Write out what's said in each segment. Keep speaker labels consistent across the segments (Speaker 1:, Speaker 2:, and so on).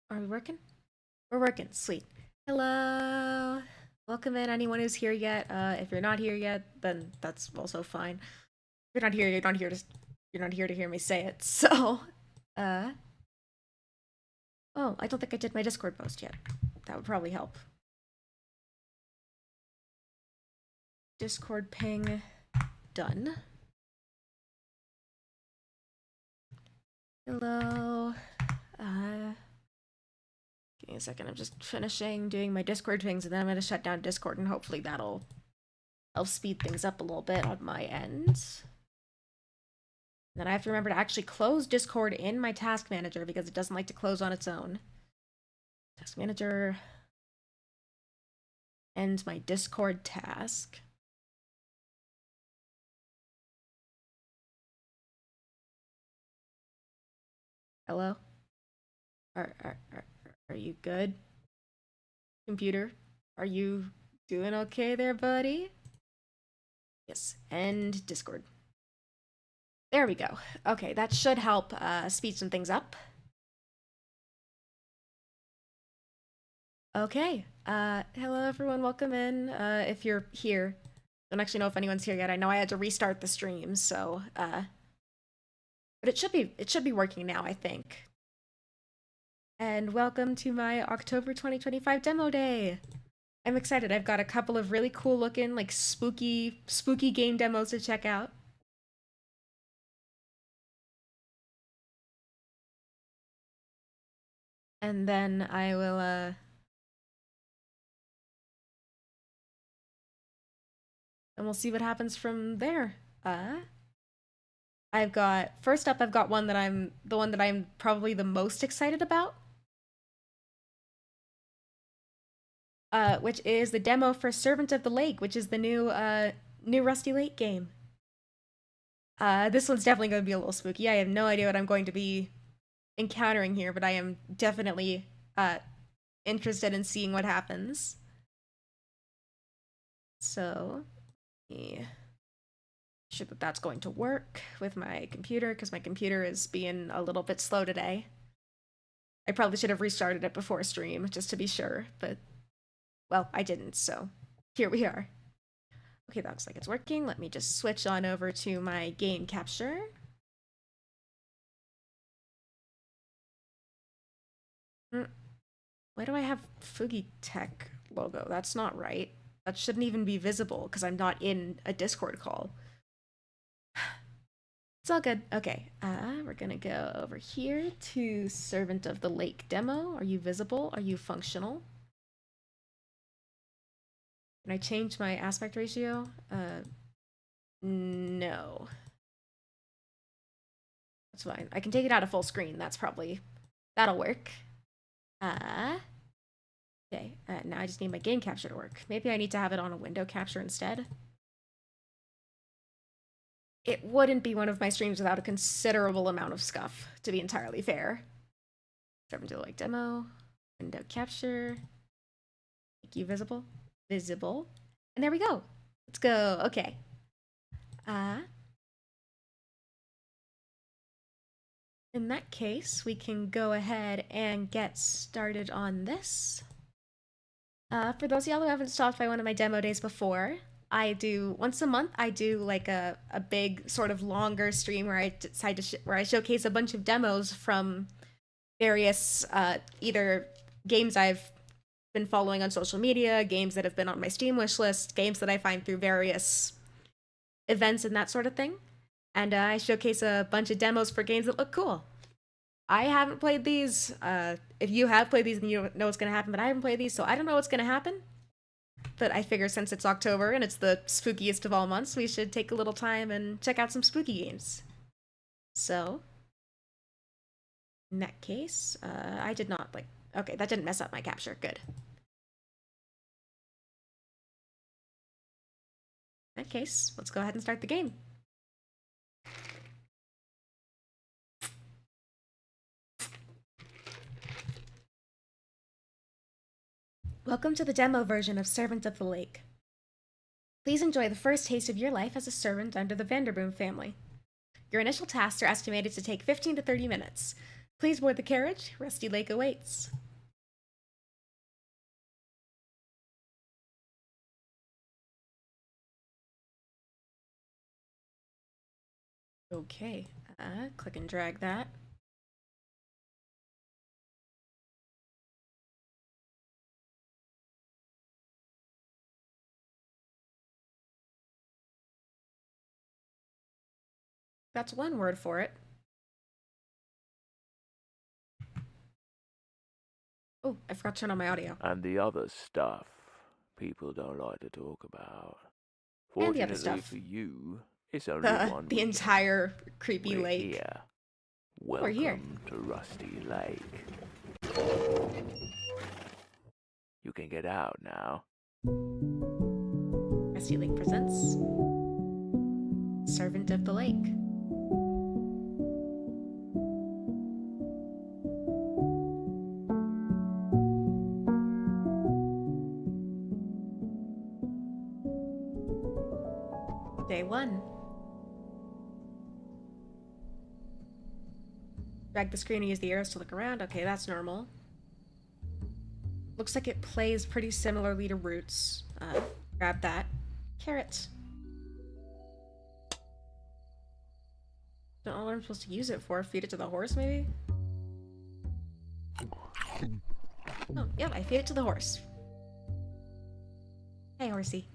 Speaker 1: Are we working? We're working. Sweet. Hello. Welcome in anyone who's here yet. If you're not here yet, then that's also fine. If you're not here, you're not here to hear me say it. So, uh oh, I don't think I did my Discord post yet. That would probably help. Discord ping done. Hello. Give me a second. I'm just finishing doing my Discord pings and then I'm gonna shut down Discord and hopefully that'll help speed things up a little bit on my end. Then I have to remember to actually close Discord in my task manager because it doesn't like to close on its own. Task manager. End my Discord task. Hello? Are you good? Computer? Are you doing okay there, buddy? Yes, end Discord. There we go. Okay, that should help speed some things up. Okay. Hello everyone, welcome in. If you're here. Don't actually know if anyone's here yet. I know I had to restart the stream, so but it should be working now, I think. And welcome to my October 2025 demo day. I'm excited. I've got a couple of really cool looking, like spooky game demos to check out. And then I will and we'll see what happens from there. I've got first up I've got one that I'm probably the most excited about. Which is the demo for Servant of the Lake, which is the new Rusty Lake game. This one's definitely going to be a little spooky. I have no idea what I'm going to be encountering here, but I am definitely interested in seeing what happens. So, yeah. Sure that that's going to work with my computer, because my computer is being a little bit slow today. I probably should have restarted it before stream, just to be sure, but, well, I didn't, so here we are. Okay, that looks like it's working. Let me just switch on over to my game capture. Why do I have Fugi Tech logo? That's not right. That shouldn't even be visible because I'm not in a Discord call. It's all good. Okay, we're gonna go over here to Servant of the Lake demo. Are you visible? Are you functional? Can I change my aspect ratio? No. That's fine. I can take it out of full screen. That'll work. Okay, now I just need my game capture to work. Maybe I need to have it on a window capture instead. It wouldn't be one of my streams without a considerable amount of scuff, to be entirely fair. Servant of the Lake demo, window capture, make you visible, and there we go. Let's go. Okay. In that case, we can go ahead and get started on this. For those of y'all who haven't stopped by one of my demo days before, I do once a month. I do like a big sort of longer stream where I decide to where I showcase a bunch of demos from various either games I've been following on social media, games that have been on my Steam wish list, games that I find through various events and that sort of thing. And I showcase a bunch of demos for games that look cool. I haven't played these. If you have played these, then you don't know what's going to happen, but I haven't played these, so I don't know what's going to happen. But I figure since it's October and it's the spookiest of all months, we should take a little time and check out some spooky games. So, in that case, I did not, like, okay, that didn't mess up my capture. Good. In that case, let's go ahead and start the game. Welcome to the demo version of Servant of the Lake. Please enjoy the first taste of your life as a servant under the Vanderboom family. Your initial tasks are estimated to take 15 to 30 minutes. Please board the carriage. Rusty Lake awaits. Okay, click and drag that. That's one word for it. Oh, I forgot to turn on my audio.
Speaker 2: And the other stuff people don't like to talk about.
Speaker 1: And the other
Speaker 2: Fortunately
Speaker 1: stuff.
Speaker 2: for you, it's only one
Speaker 1: The
Speaker 2: weekend.
Speaker 1: entire creepy
Speaker 2: We're
Speaker 1: lake.
Speaker 2: here.
Speaker 1: We're here.
Speaker 2: Welcome to Rusty Lake. You can get out now.
Speaker 1: Rusty Lake presents Servant of the Lake. Day 1. Drag the screen and use the arrows to look around. Okay, that's normal. Looks like it plays pretty similarly to Roots. Grab that. Carrot. Don't know what I'm supposed to use it for. Feed it to the horse, maybe? Oh, yep, I feed it to the horse. Hey, horsey.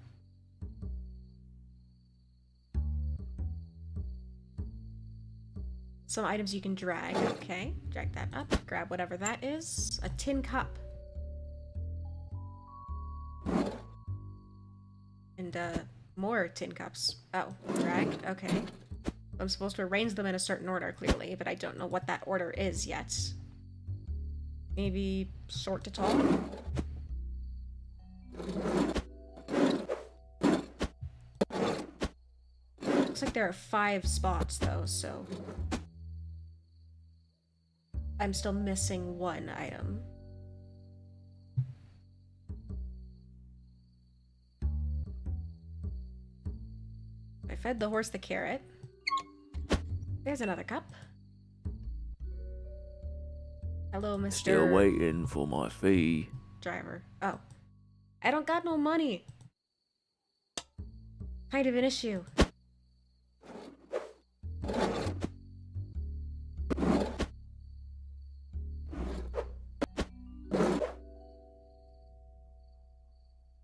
Speaker 1: Some items you can drag. Okay, drag that up. Grab whatever that is. A tin cup. And, more tin cups. Oh, drag? Okay. I'm supposed to arrange them in a certain order, clearly, but I don't know what that order is yet. Maybe sort to tall? Looks like there are 5 spots, though, so... I'm still missing 1 item. I fed the horse the carrot. There's another cup. Hello, Mr.
Speaker 2: Still waiting for my fee.
Speaker 1: Driver. Oh. I don't got no money. Kind of an issue.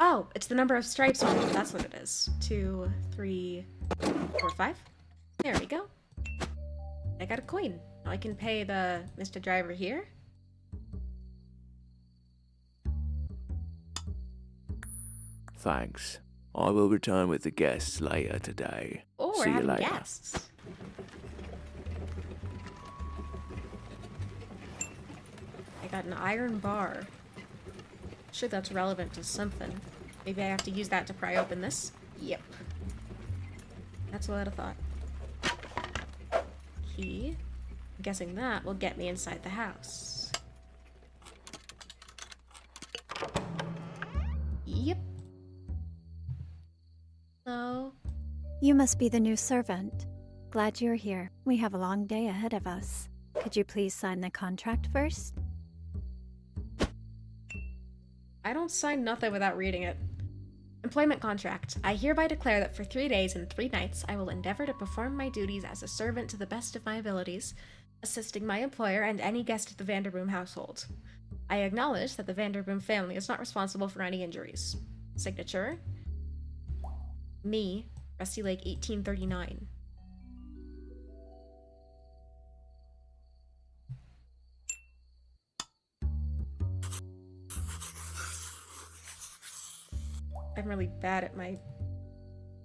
Speaker 1: Oh, it's the number of stripes on it. That's what it is. 2, 3, 4, 5. There we go. I got a coin. Now I can pay the Mr. Driver here.
Speaker 2: Thanks. I will return with the guests later today.
Speaker 1: Oh,
Speaker 2: See
Speaker 1: we're
Speaker 2: you
Speaker 1: having
Speaker 2: later.
Speaker 1: guests. I got an iron bar. Sure, that's relevant to something. Maybe I have to use that to pry open this? Yep. That's what I thought. Key. I'm guessing that will get me inside the house. Yep. So...
Speaker 3: You must be the new servant. Glad you're here. We have a long day ahead of us. Could you please sign the contract first?
Speaker 1: I don't sign nothing without reading it. Employment contract. I hereby declare that for 3 days and 3 nights I will endeavor to perform my duties as a servant to the best of my abilities, assisting my employer and any guest of the Vanderboom household. I acknowledge that the Vanderboom family is not responsible for any injuries. Signature. Me, Rusty Lake 1839. I'm really bad at my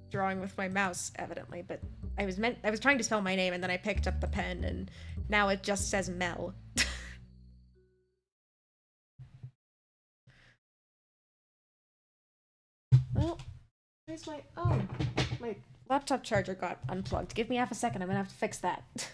Speaker 1: drawing with my mouse, evidently, but I was trying to spell my name and then I picked up the pen and now it just says Mel. Well, where's my my laptop charger got unplugged. Give me half a second, I'm gonna have to fix that.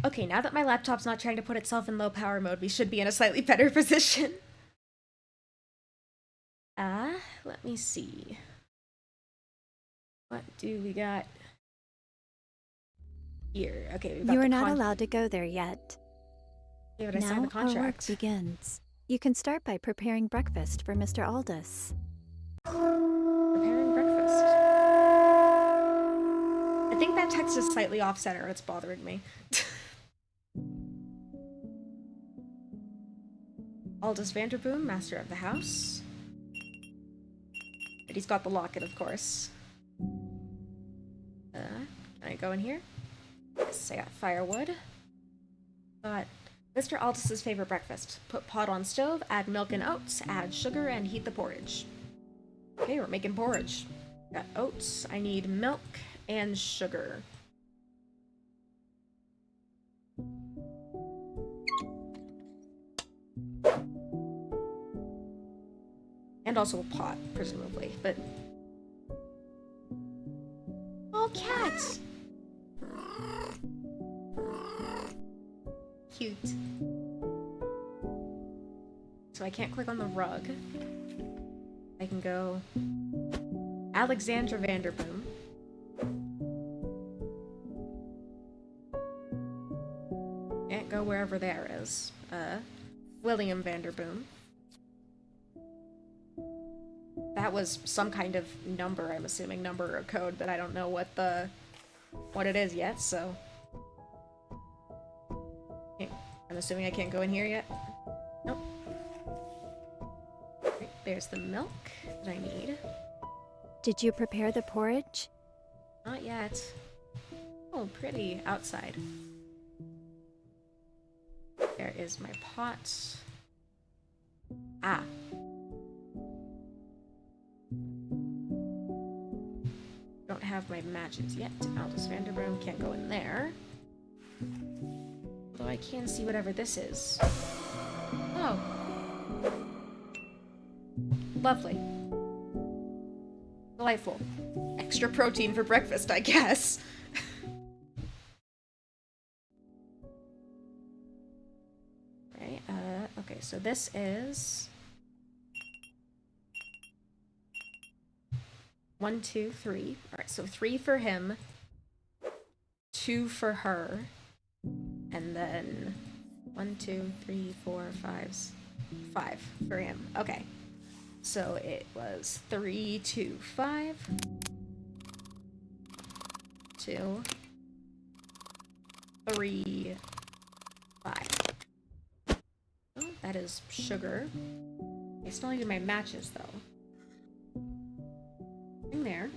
Speaker 1: Okay, now that my laptop's not trying to put itself in low power mode, we should be in a slightly better position. Let me see. What do we got here? Okay, we've got
Speaker 3: You
Speaker 1: the
Speaker 3: are not allowed to go there yet.
Speaker 1: Yeah, but I signed the
Speaker 3: Now our work
Speaker 1: contract.
Speaker 3: begins. You can start by preparing breakfast for Mr. Aldous.
Speaker 1: Preparing breakfast. I think that text is slightly off center. It's bothering me. Aldous Vanderboom, master of the house. But he's got the locket, of course. Can I go in here? Yes, I got firewood. Got Mr. Aldous' favorite breakfast. Put pot on stove, add milk and oats, add sugar, and heat the porridge. Okay, we're making porridge. Got oats. I need milk and sugar. And also a pot, presumably, but... Oh, cat! Cute. So I can't click on the rug. I can go... Alexandra Vanderboom. Can't go wherever there is. William Vanderboom. That was some kind of number, I'm assuming, number or code, but I don't know what it is yet, so... I'm assuming I can't go in here yet. Nope. Right, there's the milk that I need.
Speaker 3: Did you prepare the porridge?
Speaker 1: Not yet. Oh, pretty outside. There is my pot. Ah. Don't have my matches yet. Aldous Vanderboom can't go in there. Although I can see whatever this is. Oh. Lovely. Delightful. Extra protein for breakfast, I guess. Right, okay, so this is... 1, 2, 3. Alright, so 3 for him. 2 for her. And then 1, 2, 3, 4, 5 for him. Okay. So it was 3, 2, 5. 2, 3, 5. Oh, that is sugar. I still need my matches though. In there.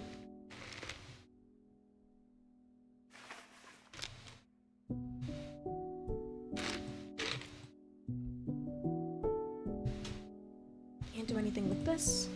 Speaker 1: Can't do anything with this.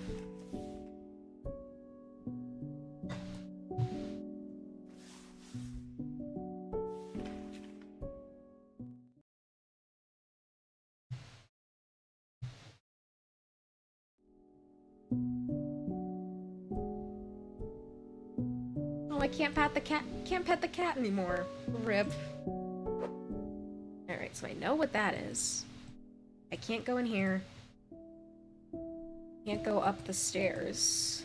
Speaker 1: Oh, I can't pat the cat. Can't pet the cat anymore. Rip. Alright, so I know what that is. I can't go in here. Can't go up the stairs.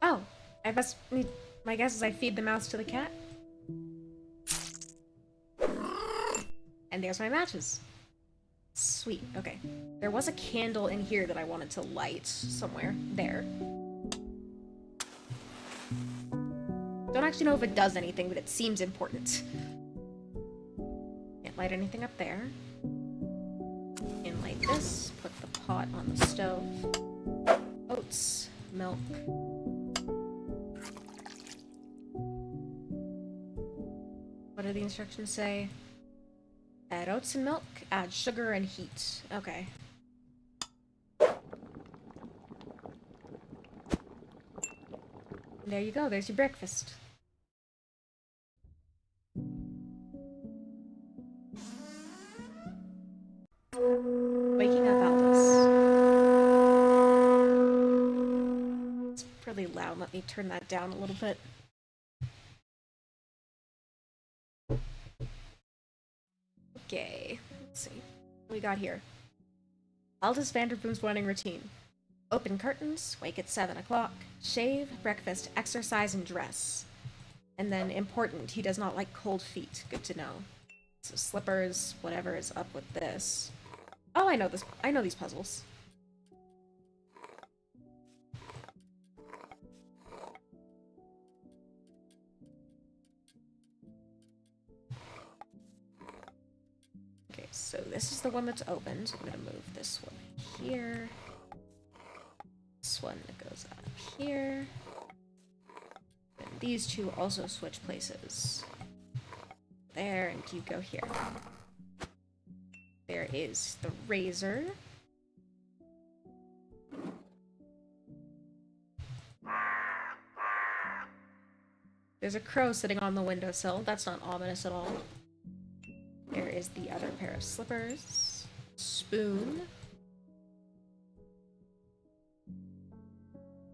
Speaker 1: Oh, I must need... My guess is I feed the mouse to the cat. And there's my matches. Sweet, okay. There was a candle in here that I wanted to light somewhere. There. Don't actually know if it does anything, but it seems important. Can't light anything up there. Can light this. Put the pot on the stove. Oats. Milk. What do the instructions say? Add oats and milk, add sugar and heat. Okay. There you go, there's your breakfast. really loud. Let me turn that down a little bit. Okay, let's see. What we got here? Aldous Vanderboom's morning routine. Open curtains, wake at 7 o'clock, shave, breakfast, exercise, and dress. And then, important, he does not like cold feet. Good to know. So slippers, whatever is up with this. Oh, I know this. I know these puzzles. Okay, so this is the one that's open, so I'm gonna move this one here. This one that goes up here. And these two also switch places. There, and you go here. There is the razor. There's a crow sitting on the windowsill. That's not ominous at all. There is the other pair of slippers. Spoon.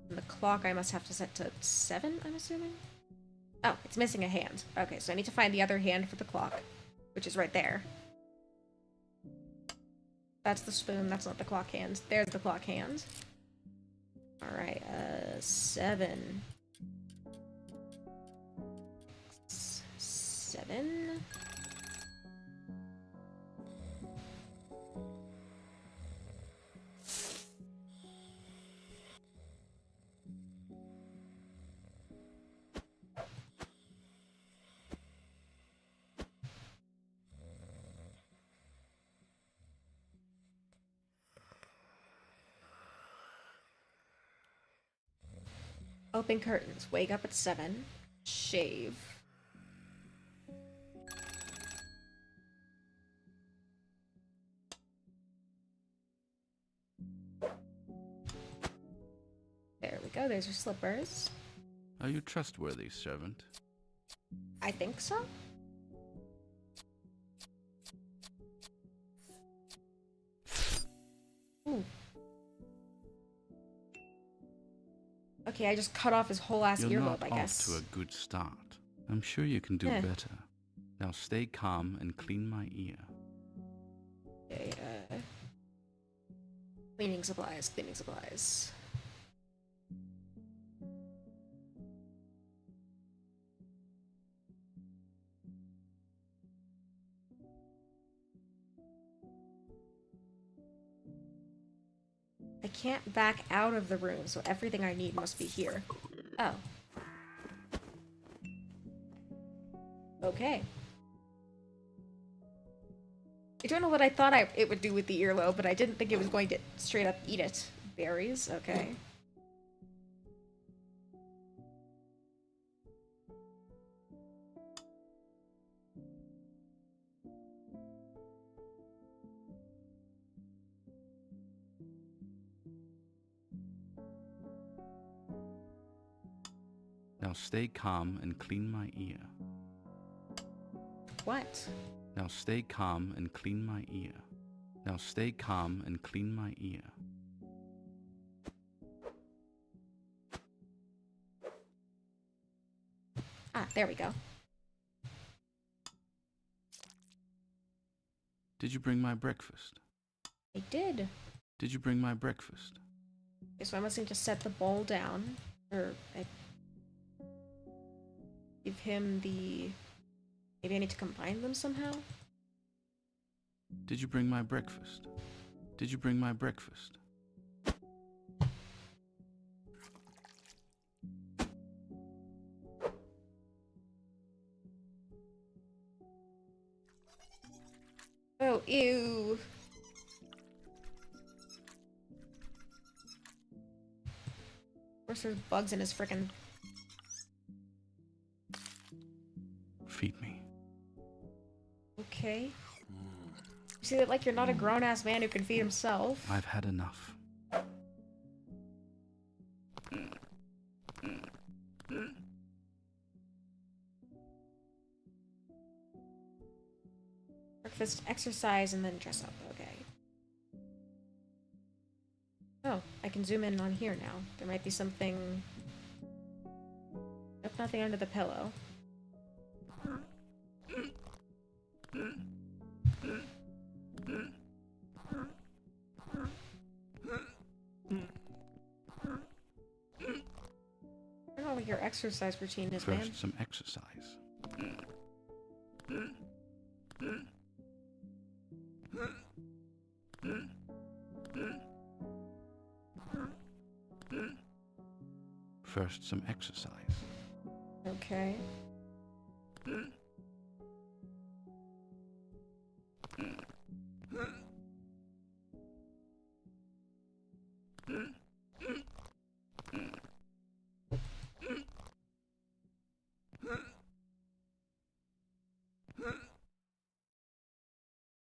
Speaker 1: And the clock I must have to set to 7, I'm assuming? Oh, it's missing a hand. Okay, so I need to find the other hand for the clock, which is right there. That's the spoon, that's not the clock hand. There's the clock hand. Alright, 7. 7. Open curtains. Wake up at 7. Shave. There we go. There's your slippers.
Speaker 4: Are you trustworthy, servant?
Speaker 1: I think so. Ooh. Okay, I just cut off his whole ass
Speaker 4: You're
Speaker 1: earlobe,
Speaker 4: not
Speaker 1: I guess.
Speaker 4: off to a good start. I'm sure you can do better. Now stay calm and clean my ear.
Speaker 1: Okay, cleaning supplies, cleaning supplies. I can't back out of the room, so everything I need must be here. Oh. Okay. I don't know what I thought it would do with the earlobe, but I didn't think it was going to straight up eat it. Berries? Okay.
Speaker 4: Now stay calm and clean my ear.
Speaker 1: What?
Speaker 4: Now stay calm and clean my ear. Now stay calm and clean my ear.
Speaker 1: Ah, there we go.
Speaker 4: Did you bring my breakfast?
Speaker 1: I did.
Speaker 4: Did you bring my breakfast?
Speaker 1: Okay, so I must need to set the bowl down. Or I give him the... Maybe I need to combine them somehow?
Speaker 4: Did you bring my breakfast? Did you bring my breakfast?
Speaker 1: Oh, ew. Of course there's bugs in his frickin'...
Speaker 4: Feed me.
Speaker 1: Okay. You see that like you're not a grown-ass man who can feed himself.
Speaker 4: I've had enough.
Speaker 1: Breakfast, exercise, and then dress up. Okay. Oh, I can zoom in on here now. There might be something Nothing under the pillow. I don't know what your exercise routine is, man.
Speaker 4: First, some exercise. First, some exercise.
Speaker 1: Okay.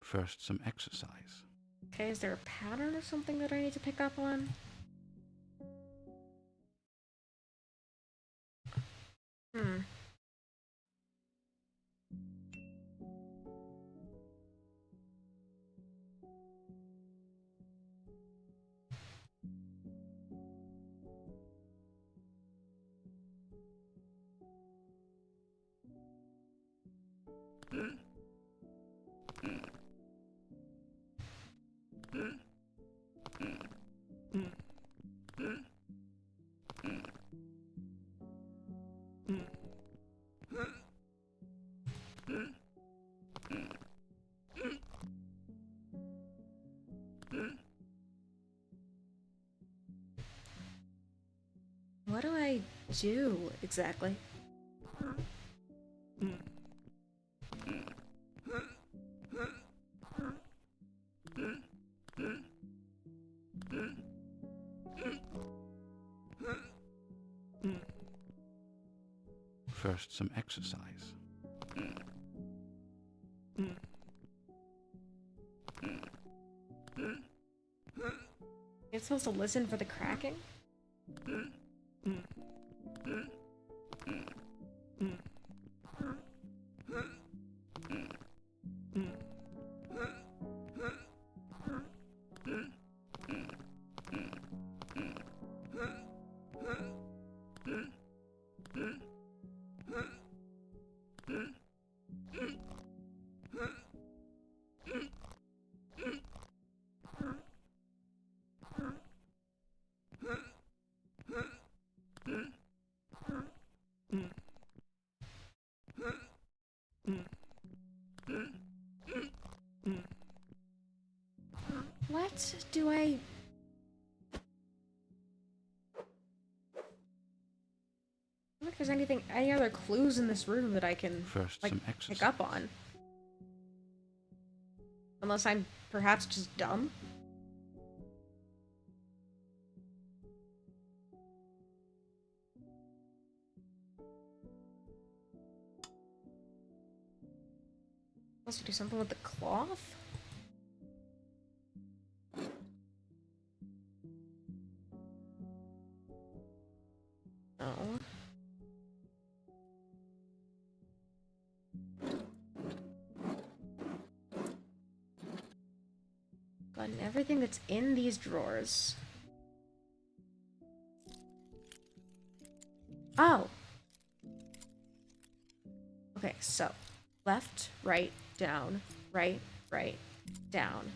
Speaker 4: First, some exercise.
Speaker 1: Okay, is there a pattern or something that I need to pick up on? Hmm. What do I do exactly?
Speaker 4: First, some exercise.
Speaker 1: You're supposed to listen for the cracking? What do I... I don't know if there's any other clues in this room that I can,
Speaker 4: First,
Speaker 1: like,
Speaker 4: some exercise.
Speaker 1: pick up on. Unless I'm perhaps just dumb? Supposed to do something with the cloth? No. Gotten everything that's in these drawers. Oh! Okay, so left, right, down, right, down.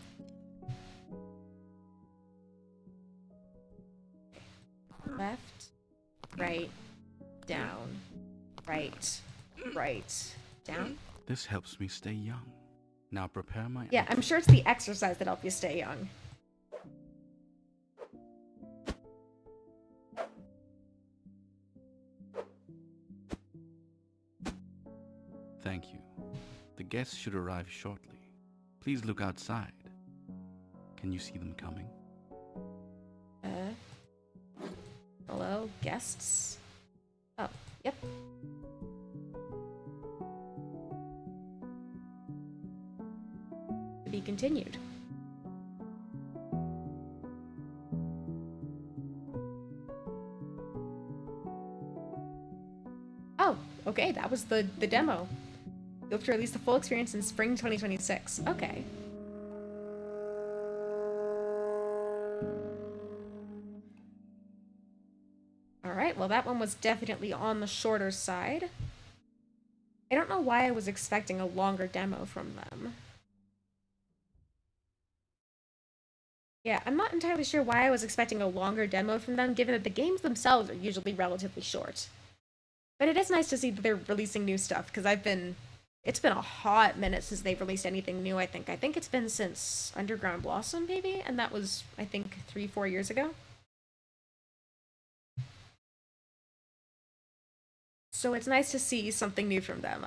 Speaker 1: Left, right, down, right, down.
Speaker 4: This helps me stay young. Now prepare my...
Speaker 1: Yeah, I'm sure it's the exercise that helps you stay young.
Speaker 4: Thank you. The guests should arrive shortly. Please look outside. Can you see them coming?
Speaker 1: Hello, guests? Oh, yep. To be continued. Oh, okay, that was the demo. You hope to release the full experience in spring 2026. Okay. Alright, well that one was definitely on the shorter side. I don't know why I was expecting a longer demo from them. Yeah, I'm not entirely sure why I was expecting a longer demo from them, given that the games themselves are usually relatively short. But it is nice to see that they're releasing new stuff, because it's been a hot minute since they've released anything new, I think. I think it's been since Underground Blossom, maybe? And that was, I think, 3-4 years ago. So it's nice to see something new from them.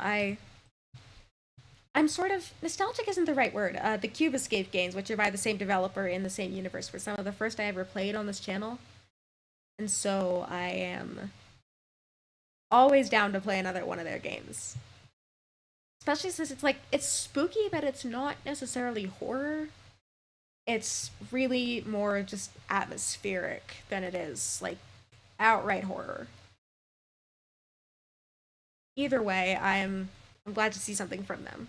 Speaker 1: I'm sort of nostalgic isn't the right word. The Cube Escape games, which are by the same developer in the same universe, were some of the first I ever played on this channel, and so I am always down to play another one of their games. Especially since it's spooky, but it's not necessarily horror. It's really more just atmospheric than it is like outright horror. Either way, I'm glad to see something from them.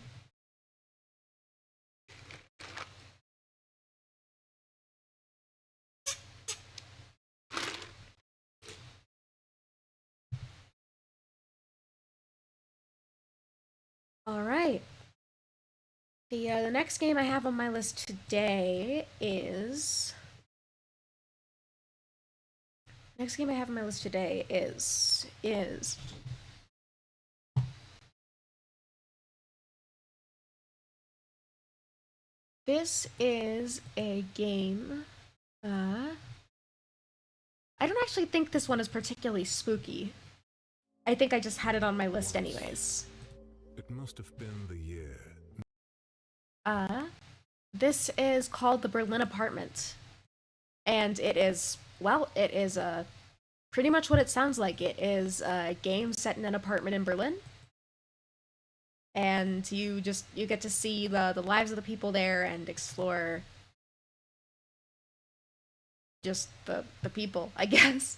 Speaker 1: All right. The next game I have on my list today is this is a game. I don't actually think this one is particularly spooky. I think I just had it on my list anyways.
Speaker 5: It must have been the year.
Speaker 1: This is called The Berlin Apartment. And it is pretty much what it sounds like. It is a game set in an apartment in Berlin. And you get to see the lives of the people there and explore just the people, I guess.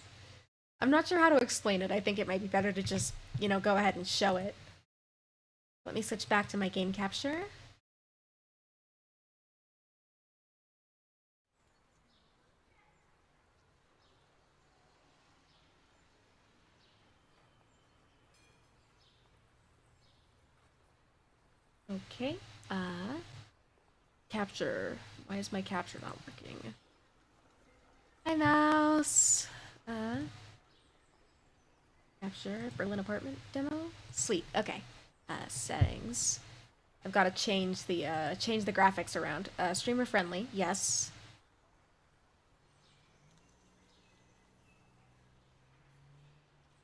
Speaker 1: I'm not sure how to explain it. I think it might be better to just, go ahead and show it. Let me switch back to my game capture. Okay, capture. Why is my capture not working? Hi, mouse. Capture, Berlin apartment demo. Sweet, okay. Settings. I've got to change the graphics around. Streamer friendly, yes.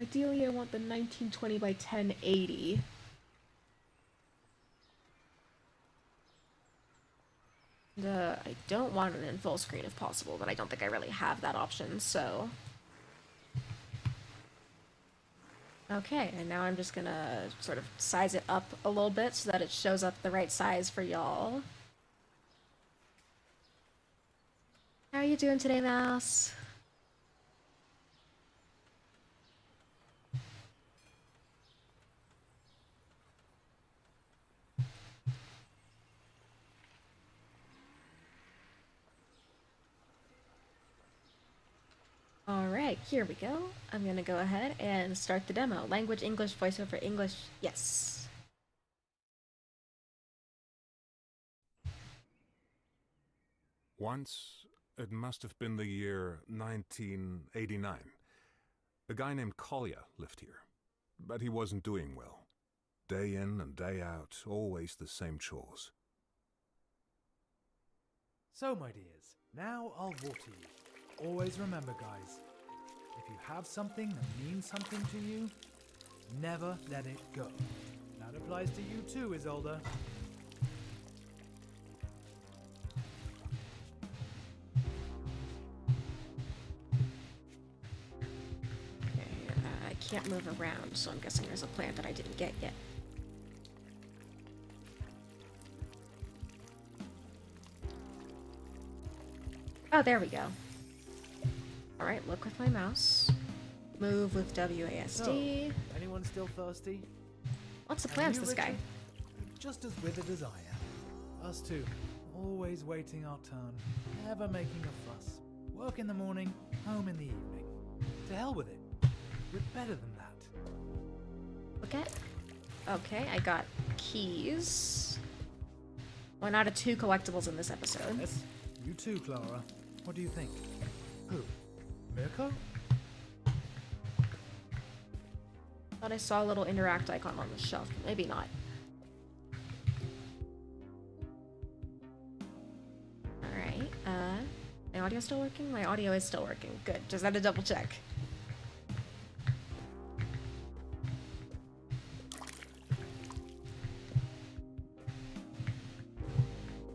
Speaker 1: Ideally, I want the 1920 by 1080. I don't want it in full screen if possible, but I don't think I really have that option, so... Okay, and now I'm just gonna sort of size it up a little bit so that it shows up the right size for y'all. How are you doing today, mouse? Alright, here we go. I'm gonna go ahead and start the demo. Language English, voiceover English, yes.
Speaker 5: Once, it must have been the year 1989. A guy named Collier lived here, but he wasn't doing well. Day in and day out, always the same chores.
Speaker 6: So, my dears, now I'll water you. Always remember, guys, if you have something that means something to you, never let it go. That applies to you too, Isolde.
Speaker 1: Okay, I can't move around, so I'm guessing there's a plant that I didn't get yet. Oh, there we go. Alright, look with my mouse. Move with WASD.
Speaker 6: So, anyone still thirsty?
Speaker 1: Lots of plants, this guy.
Speaker 6: Just as withered as I am. Us too. Always waiting our turn. Never making a fuss. Work in the morning, home in the evening. To hell with it. You're better than that.
Speaker 1: Look at. Okay, I got keys. 1 out of 2 collectibles in this episode.
Speaker 6: Yes, you too, Clara. What do you think? Who? Mirko?
Speaker 1: Thought I saw a little interact icon on the shelf. Maybe not. Alright, my audio still working? My audio is still working. Good, just had to double check.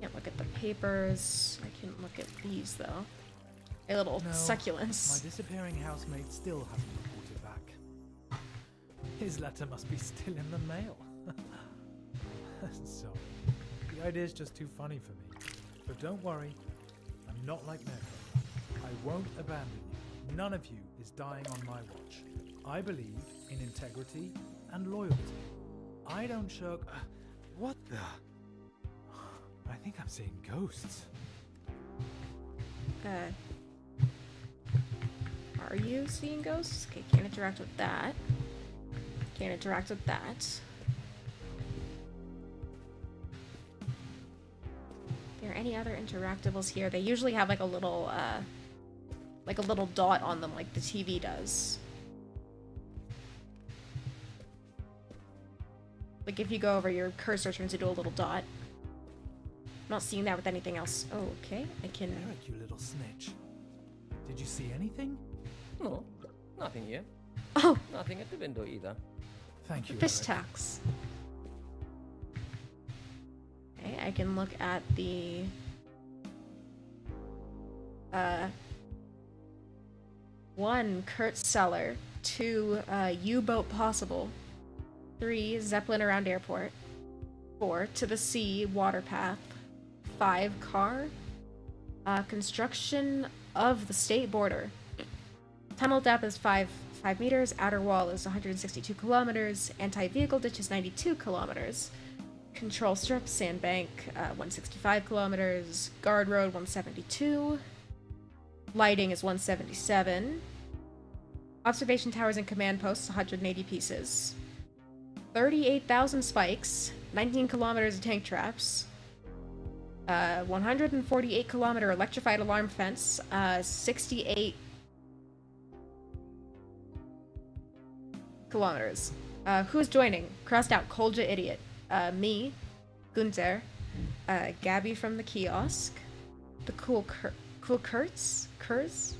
Speaker 1: Can't look at the papers. I can look at these though. A little
Speaker 6: No,
Speaker 1: succulents.
Speaker 6: my disappearing housemate still hasn't reported back. His letter must be still in the mail. Sorry. The idea's just too funny for me. But don't worry, I'm not like Mirko. I won't abandon you. None of you is dying on my watch. I believe in integrity and loyalty. I don't shirk. What the? I think I'm seeing ghosts.
Speaker 1: Are you seeing ghosts? Okay, can't interact with that. Can't interact with that. Are there any other interactables here? They usually have like a little dot on them like the TV does. Like if you go over, your cursor turns into a little dot. I'm not seeing that with anything else. Oh, okay. I can...
Speaker 6: Eric, you little snitch. Did you see anything?
Speaker 7: No, nothing here.
Speaker 1: Oh!
Speaker 7: Nothing at the window either.
Speaker 6: Thank you,
Speaker 1: Fish
Speaker 6: Eric.
Speaker 1: tax. Okay, I can look at the... 1. Kurt Cellar. 2. U-boat possible. 3. Zeppelin around airport. 4. To the sea, water path. 5. Car. Construction of the state border. Tunnel depth is 5 meters. Outer wall is 162 kilometers. Anti-vehicle ditch is 92 kilometers. Control strip, sandbank, 165 kilometers. Guard road, 172. Lighting is 177. Observation towers and command posts, 180 pieces. 38,000 spikes. 19 kilometers of tank traps. 148 kilometer electrified alarm fence. 68 kilometers. Who's joining? Crossed out. Kolja idiot. Me. Gunther. Gabby from the kiosk. The cool Kurtz? Kurz?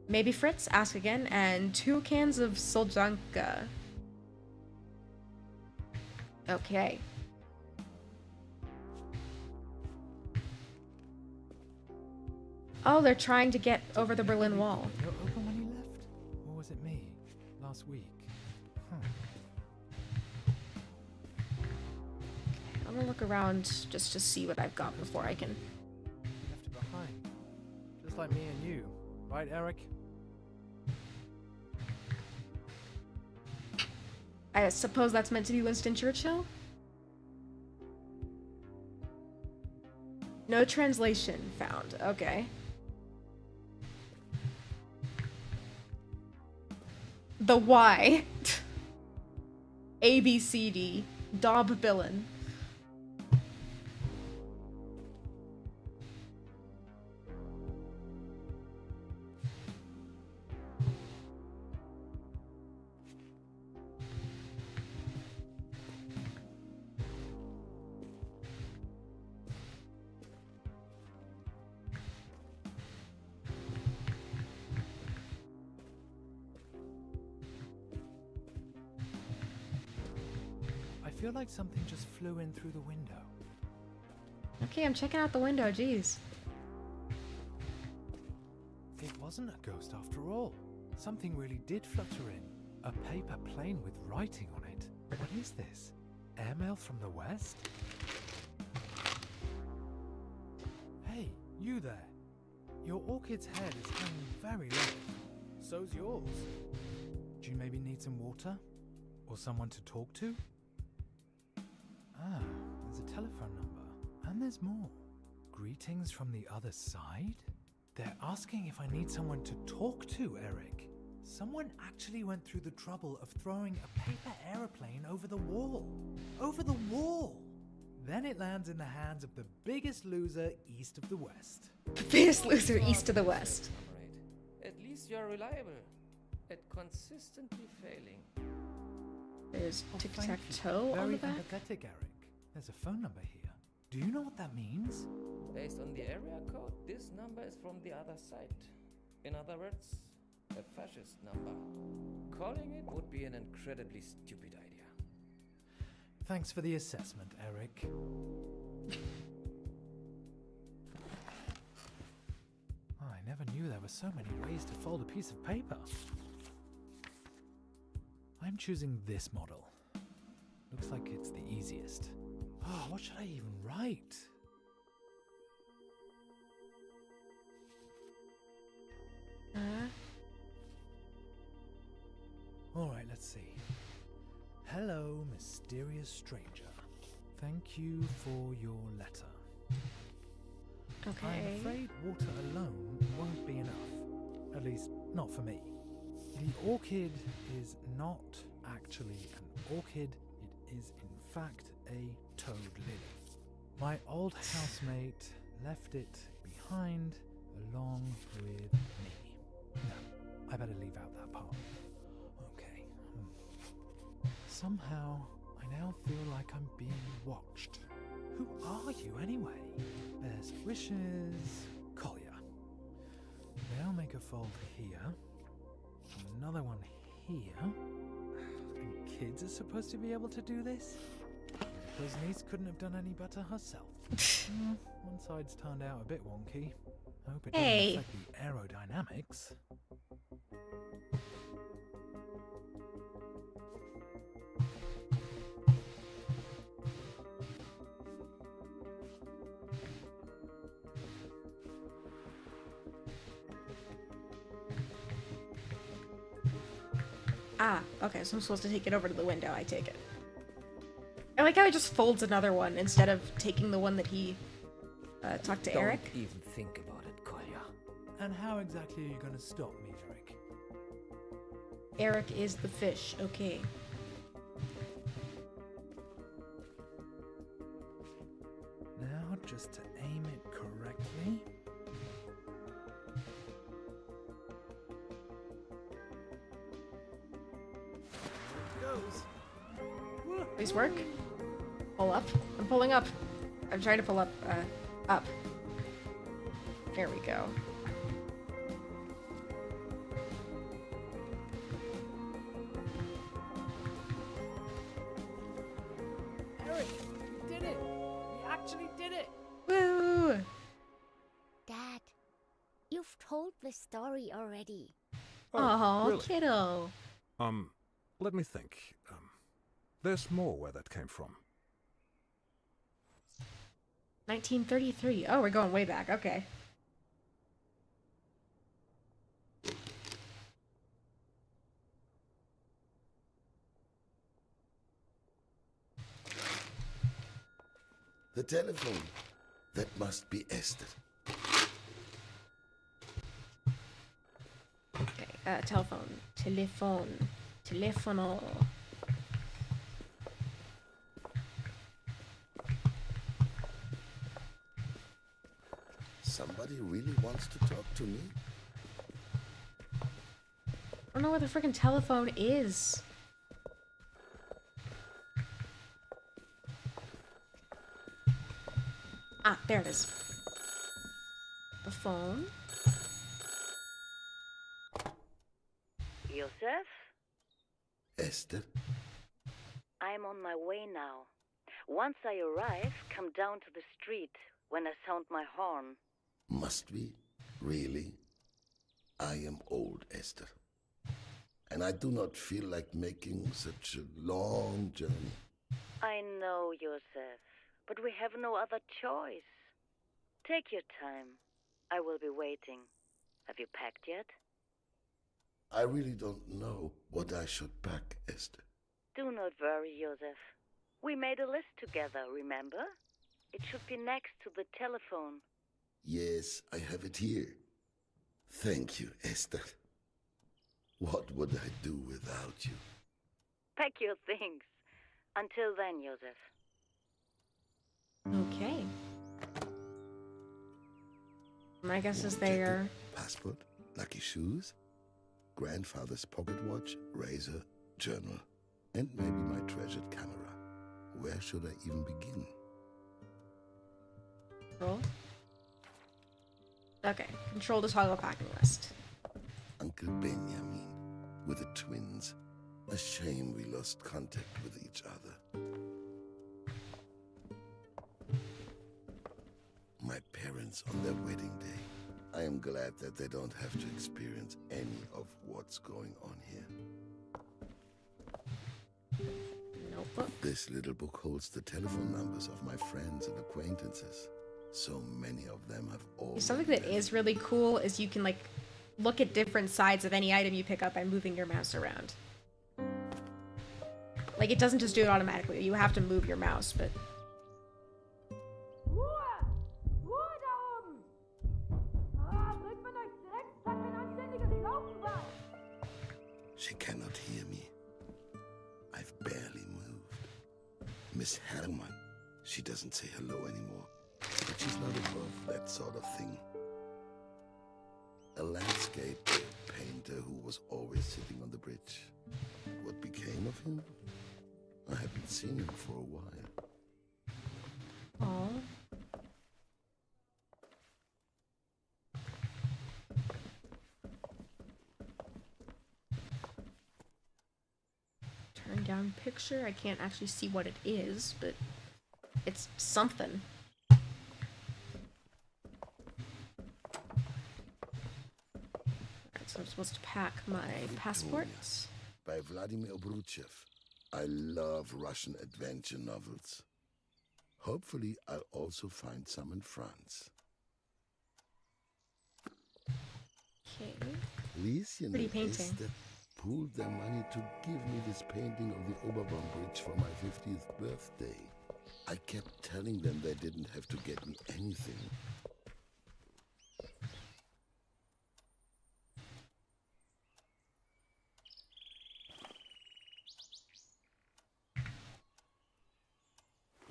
Speaker 1: Maybe Fritz? Ask again. And 2 cans of Soljanka. Okay. Oh, they're trying to get over the Berlin Wall.
Speaker 6: You're open when you left? Or was it me? Last week?
Speaker 1: I'm gonna look around just to see what I've got before I can...
Speaker 6: You left it behind. Just like me and you. Right, Eric?
Speaker 1: I suppose that's meant to be Winston Churchill? No translation found. Okay. The Y. A, B, C, D. Dob Billin.
Speaker 6: I feel like something just flew in through the window.
Speaker 1: Okay, I'm checking out the window, jeez.
Speaker 6: It wasn't a ghost after all. Something really did flutter in. A paper plane with writing on it. What is this? Airmail from the west? Hey, you there. Your orchid's head is hanging very low. So's yours. Do you maybe need some water? Or someone to talk to? Ah, there's a telephone number. And there's more. Greetings from the other side? They're asking if I need someone to talk to, Eric. Someone actually went through the trouble of throwing a paper aeroplane over the wall. Over the wall! Then it lands in the hands of the biggest loser east of the West.
Speaker 1: The biggest loser east of the West.
Speaker 7: Comrade. At least you're reliable at consistently failing.
Speaker 1: There's
Speaker 6: Oh, thank you.
Speaker 1: tic-tac-toe on
Speaker 6: Very
Speaker 1: the back.
Speaker 6: empathetic, Eric. There's a phone number here. Do you know what that means?
Speaker 7: Based on the area code, this number is from the other side. In other words, a fascist number. Calling it would be an incredibly stupid idea.
Speaker 6: Thanks for the assessment, Eric. Oh, I never knew there were so many ways to fold a piece of paper. I'm choosing this model. Looks like it's the easiest. Oh, what should I even write? Alright, let's see. Hello, mysterious stranger. Thank you for your letter.
Speaker 1: Okay.
Speaker 6: I'm afraid water alone won't be enough. At least, not for me. The orchid is not actually an orchid, it is in fact a toad lily. My old housemate left it behind along with me. No, I better leave out that part. Okay. Somehow, I now feel like I'm being watched. Who are you anyway? Best wishes, Collier. Now make a fold here. Another one here. And kids are supposed to be able to do this? Because niece couldn't have done any better herself. One side's turned out a bit wonky. I hope it
Speaker 1: Hey.
Speaker 6: doesn't affect the aerodynamics.
Speaker 1: Ah, okay, so I'm supposed to take it over to the window, I take it. I like how he just folds another one instead of taking the one that he talked to Eric.
Speaker 7: Don't even think about it, Kolya.
Speaker 6: And how exactly are you going to stop me, Eric?
Speaker 1: Eric is the fish, okay.
Speaker 6: Now, just to aim it correctly. There it goes. Woo.
Speaker 1: Please work. Pull up. I'm pulling up. I'm trying to pull up, up. There we go.
Speaker 6: Eric, you did it! You actually did it!
Speaker 1: Woo!
Speaker 8: Dad, you've told the story already.
Speaker 1: Aw,
Speaker 5: really?
Speaker 1: kiddo.
Speaker 5: Let me think. There's more where that came from.
Speaker 1: 1933. Oh, we're going way back. Okay.
Speaker 9: The telephone. That must be Esther.
Speaker 1: Okay, telephone. Telephone. Telefono.
Speaker 9: Somebody really wants to talk to me?
Speaker 1: I don't know where the freaking telephone is. Ah, there it is. The phone.
Speaker 10: Joseph,
Speaker 9: Esther?
Speaker 10: I'm on my way now. Once I arrive, come down to the street when I sound my horn.
Speaker 9: Must we? Really? I am old, Esther. And I do not feel like making such a long journey.
Speaker 10: I know, Joseph, but we have no other choice. Take your time. I will be waiting. Have you packed yet?
Speaker 9: I really don't know what I should pack, Esther.
Speaker 10: Do not worry, Joseph. We made a list together, remember? It should be next to the telephone.
Speaker 9: Yes, I have it here. Thank you, Esther. What would I do without you?
Speaker 10: Pack your things. Until then, Joseph.
Speaker 1: Okay. My guess is
Speaker 9: War
Speaker 1: they
Speaker 9: jacket,
Speaker 1: are...
Speaker 9: passport, lucky shoes, grandfather's pocket watch, razor, journal, and maybe my treasured camera. Where should I even begin?
Speaker 1: Control. Okay, control to toggle packing list.
Speaker 9: Uncle Benjamin with the twins. A shame we lost contact with each other. My parents on their wedding day. I am glad that they don't have to experience any of what's going on here.
Speaker 1: Notebook.
Speaker 9: This little book holds the telephone numbers of my friends and acquaintances. So many of them have all.
Speaker 1: Something that is really cool is you can like look at different sides of any item you pick up by moving your mouse around. Like, it doesn't just do it automatically. You have to move your mouse, but...
Speaker 9: She cannot hear me. I've barely moved. Miss Herman, she doesn't say hello anymore. But she's not above that sort of thing. A landscape painter who was always sitting on the bridge. What became of him? I haven't seen him for a while.
Speaker 1: Aww. Turn down picture. I can't actually see what it is, but it's something. Alright, so I'm supposed to pack my passports.
Speaker 9: By Vladimir Obruchev. I love Russian adventure novels. Hopefully, I'll also find some in France.
Speaker 1: Okay.
Speaker 9: Liesjen
Speaker 1: Pretty
Speaker 9: and
Speaker 1: painting.
Speaker 9: Esther pooled their money to give me this painting of the Oberbaum Bridge for my 50th birthday. I kept telling them they didn't have to get me anything.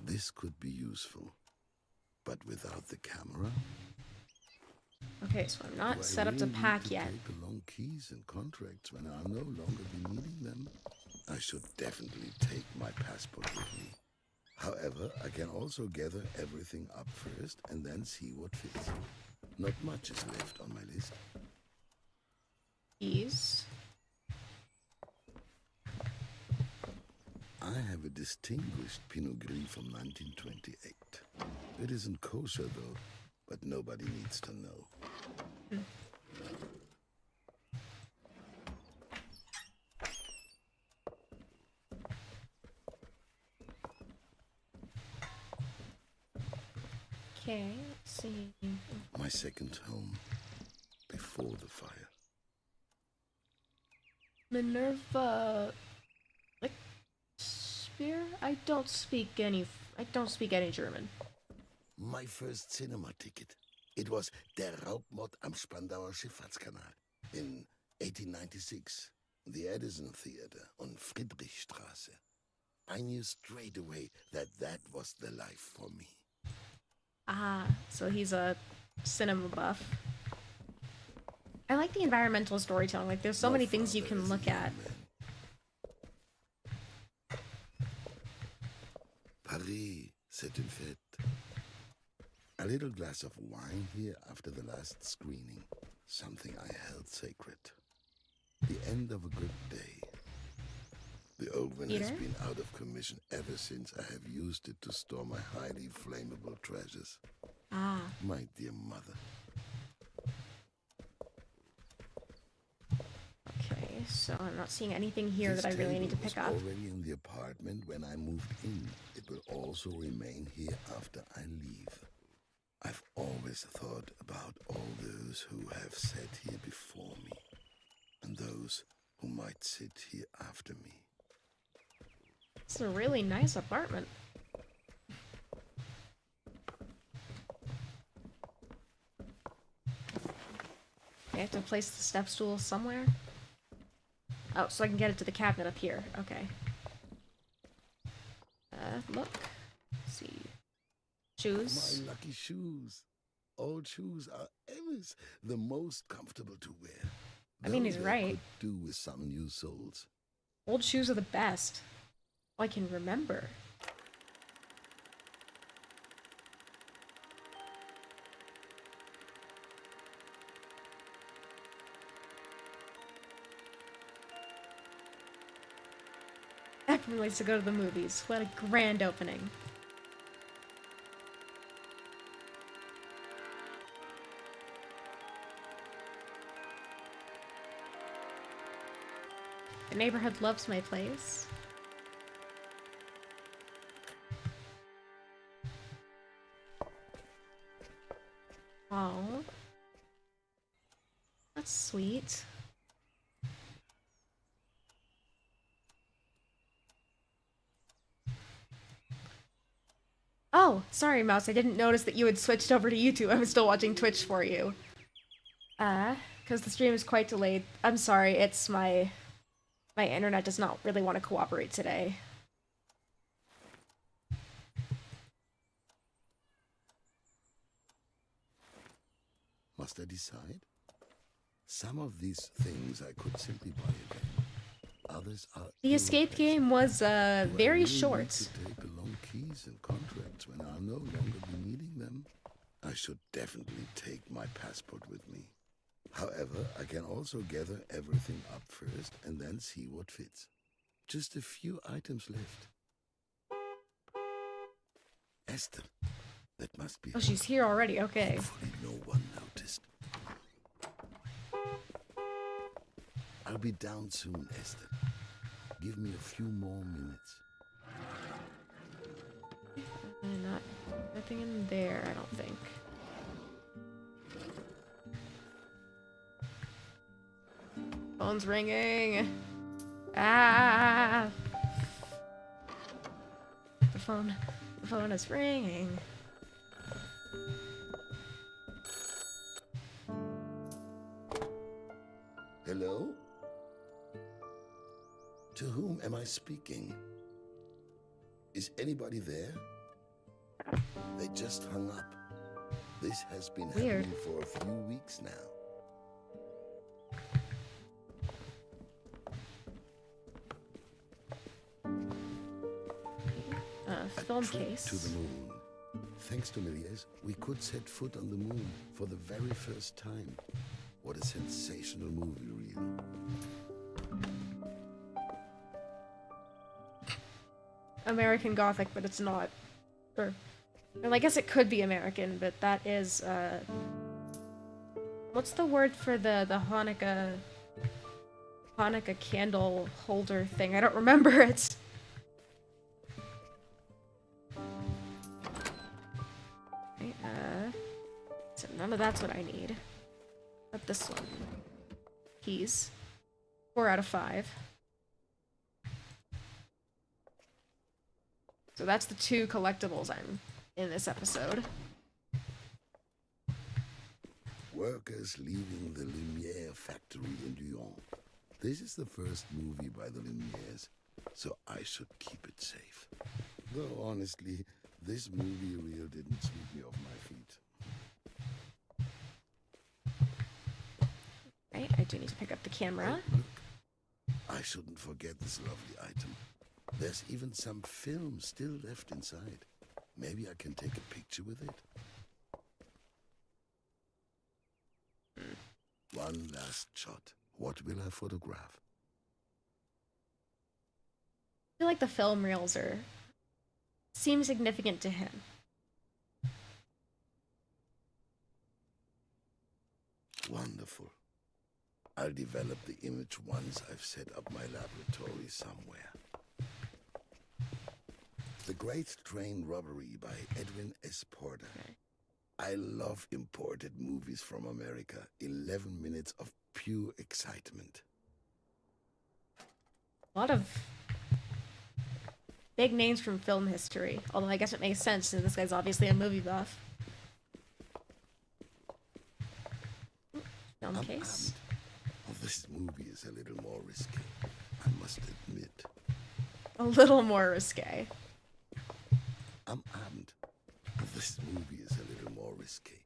Speaker 9: This could be useful, but without the camera...
Speaker 1: Okay, so I'm
Speaker 9: Do
Speaker 1: not
Speaker 9: I
Speaker 1: set up to
Speaker 9: really need
Speaker 1: pack
Speaker 9: to
Speaker 1: yet.
Speaker 9: take along keys and contracts when I'll no longer be needing them? I should definitely take my passport with me. However, I can also gather everything up first and then see what fits. Not much is left on my list.
Speaker 1: Keys.
Speaker 9: I have a distinguished Pinot Gris from 1928. It isn't kosher though, but nobody needs to know.
Speaker 1: Okay, let's see.
Speaker 9: My second home, before the fire.
Speaker 1: Minerva... Like... Spear? I don't speak any German.
Speaker 9: My first cinema ticket. It was Der Raubmord am Spandauer Schifffahrtskanal in 1896. The Edison Theater on Friedrichstraße. I knew straight away that that was the life for me.
Speaker 1: Ah, so he's a cinema buff. I like the environmental storytelling. Like, there's so many things you can look at.
Speaker 9: Paris, c'est une fête. A little glass of wine here after the last screening. Something I held sacred. The end of a good day. The oven has been out of commission ever since I have used it to store my highly flammable treasures.
Speaker 1: Ah.
Speaker 9: My dear mother.
Speaker 1: Okay, so I'm not seeing anything here
Speaker 9: This
Speaker 1: that I really need to
Speaker 9: table was
Speaker 1: pick up.
Speaker 9: already in the apartment when I moved in. It will also remain here after I leave. I've always thought about all those who have sat here before me, and those who might sit here after me.
Speaker 1: It's a really nice apartment. I have to place the step stool somewhere. Oh, so I can get it to the cabinet up here. Okay. Look. Let's see. Shoes.
Speaker 9: My lucky shoes. Old shoes are always the most comfortable to wear.
Speaker 1: I mean,
Speaker 9: Though
Speaker 1: he's
Speaker 9: they
Speaker 1: right.
Speaker 9: could do with some new soles.
Speaker 1: Old shoes are the best. All I can remember. Everyone likes to go to the movies. What a grand opening. The neighborhood loves my place. Oh, that's sweet. Oh, sorry, Mouse. I didn't notice that you had switched over to YouTube. I was still watching Twitch for you. Because the stream is quite delayed. I'm sorry, it's my internet does not really want to cooperate today.
Speaker 9: Must I decide? Some of these things I could simply buy again. Others are
Speaker 1: The escape game was very short.
Speaker 9: To take along keys and contracts when I'll no longer be needing them. I should definitely take my passport with me. However, I can also gather everything up first and then see what fits. Just a few items left. Esther, that must be.
Speaker 1: Oh, she's here already. Okay.
Speaker 9: Hopefully no one noticed. I'll be down soon, Esther. Give me a few more minutes.
Speaker 1: Nothing in there, I don't think. Phone's ringing. Ah! The phone is ringing.
Speaker 9: Hello? To whom am I speaking? Is anybody there? They just hung up. This has been
Speaker 1: Weird.
Speaker 9: happening for a few weeks now.
Speaker 1: Film
Speaker 9: trip
Speaker 1: case.
Speaker 9: to the moon. Thanks to Méliès, we could set foot on the moon for the very first time. What a sensational movie reel.
Speaker 1: American Gothic, but it's not. Or, well, I guess it could be American, but that is, what's the word for the Hanukkah candle holder thing? I don't remember it. Okay, so none of that's what I need. But this one. Keys. 4 out of 5. So that's the 2 collectibles I'm in this episode.
Speaker 9: Workers leaving the Lumière factory in Lyon. This is the first movie by the Lumières, so I should keep it safe. Though honestly, this movie reel didn't sweep me off my feet.
Speaker 1: Right, I do need to pick up the camera.
Speaker 9: Oh, look. I shouldn't forget this lovely item. There's even some film still left inside. Maybe I can take a picture with it. One last shot. What will I photograph?
Speaker 1: I feel like the film reels seem significant to him.
Speaker 9: Wonderful. I'll develop the image once I've set up my laboratory somewhere. The Great Train Robbery by Edwin S. Porter.
Speaker 1: Okay.
Speaker 9: I love imported movies from America. 11 minutes of pure excitement.
Speaker 1: A lot of big names from film history. Although I guess it makes sense since this guy's obviously a movie buff. Film
Speaker 9: I'm
Speaker 1: case.
Speaker 9: armed. Oh, this This movie is a little more risky, I must admit.
Speaker 1: A little more risque.
Speaker 9: Am Abend. This movie is a little more risky,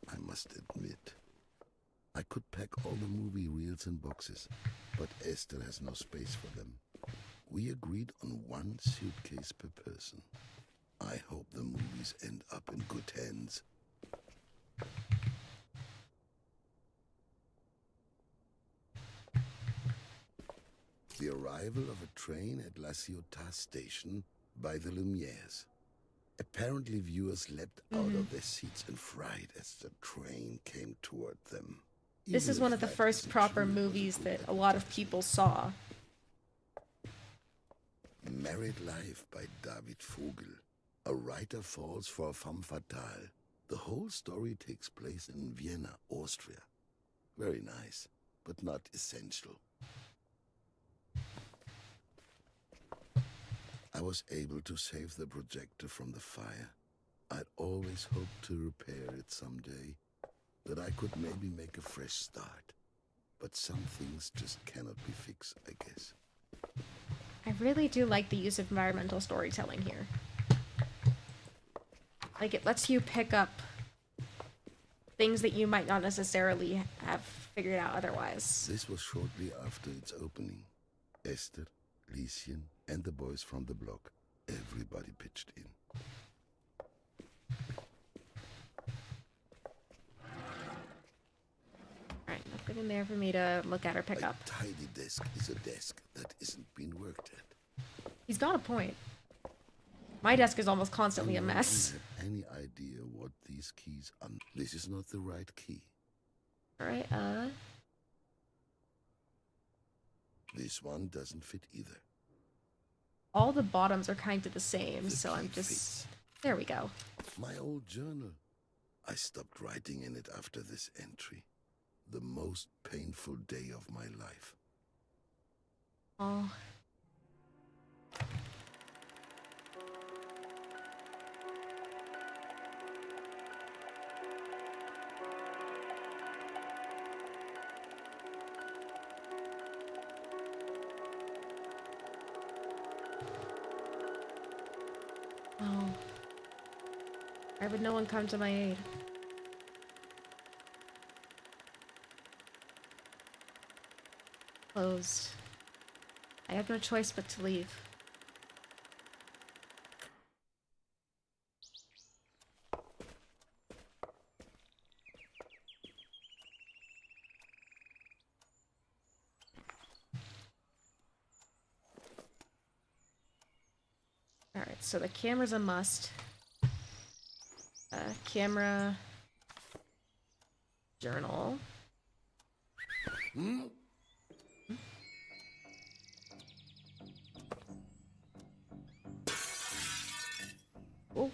Speaker 9: I must admit. I could pack all the movie reels in boxes, but Esther has no space for them. We agreed on one suitcase per person. I hope the movies end up in good hands. The arrival of a train at La Ciotat station by the Lumières. Apparently viewers leapt out of their seats and fried as the train came toward them.
Speaker 1: This is one of the first proper movies that a lot of people saw.
Speaker 9: Married Life by David Vogel. A writer falls for a femme fatale. The whole story takes place in Vienna, Austria. Very nice, but not essential. I was able to save the projector from the fire. I'd always hoped to repair it someday, that I could maybe make a fresh start. But some things just cannot be fixed, I guess.
Speaker 1: I really do like the use of environmental storytelling here. Like, it lets you pick up things that you might not necessarily have figured out otherwise.
Speaker 9: This was shortly after its opening. Esther, Lieschen, and the boys from the block. Everybody pitched in.
Speaker 1: Alright, nothing in there for me to look at or pick up.
Speaker 9: A tidy desk is a desk that isn't being worked at.
Speaker 1: He's got a point. My desk is almost constantly a mess.
Speaker 9: Do you have any idea what these keys are? This is not the right key.
Speaker 1: Alright,
Speaker 9: This one doesn't fit either.
Speaker 1: all the bottoms are kind of the same,
Speaker 9: The
Speaker 1: so I'm
Speaker 9: key
Speaker 1: just...
Speaker 9: fits.
Speaker 1: There we go.
Speaker 9: My old journal. I stopped writing in it after this entry. The most painful day of my life.
Speaker 1: Oh. Oh. Why would no one come to my aid? Closed. I have no choice but to leave. Alright, so the camera's a must. Camera... Journal.
Speaker 9: Hmm?
Speaker 1: Oh.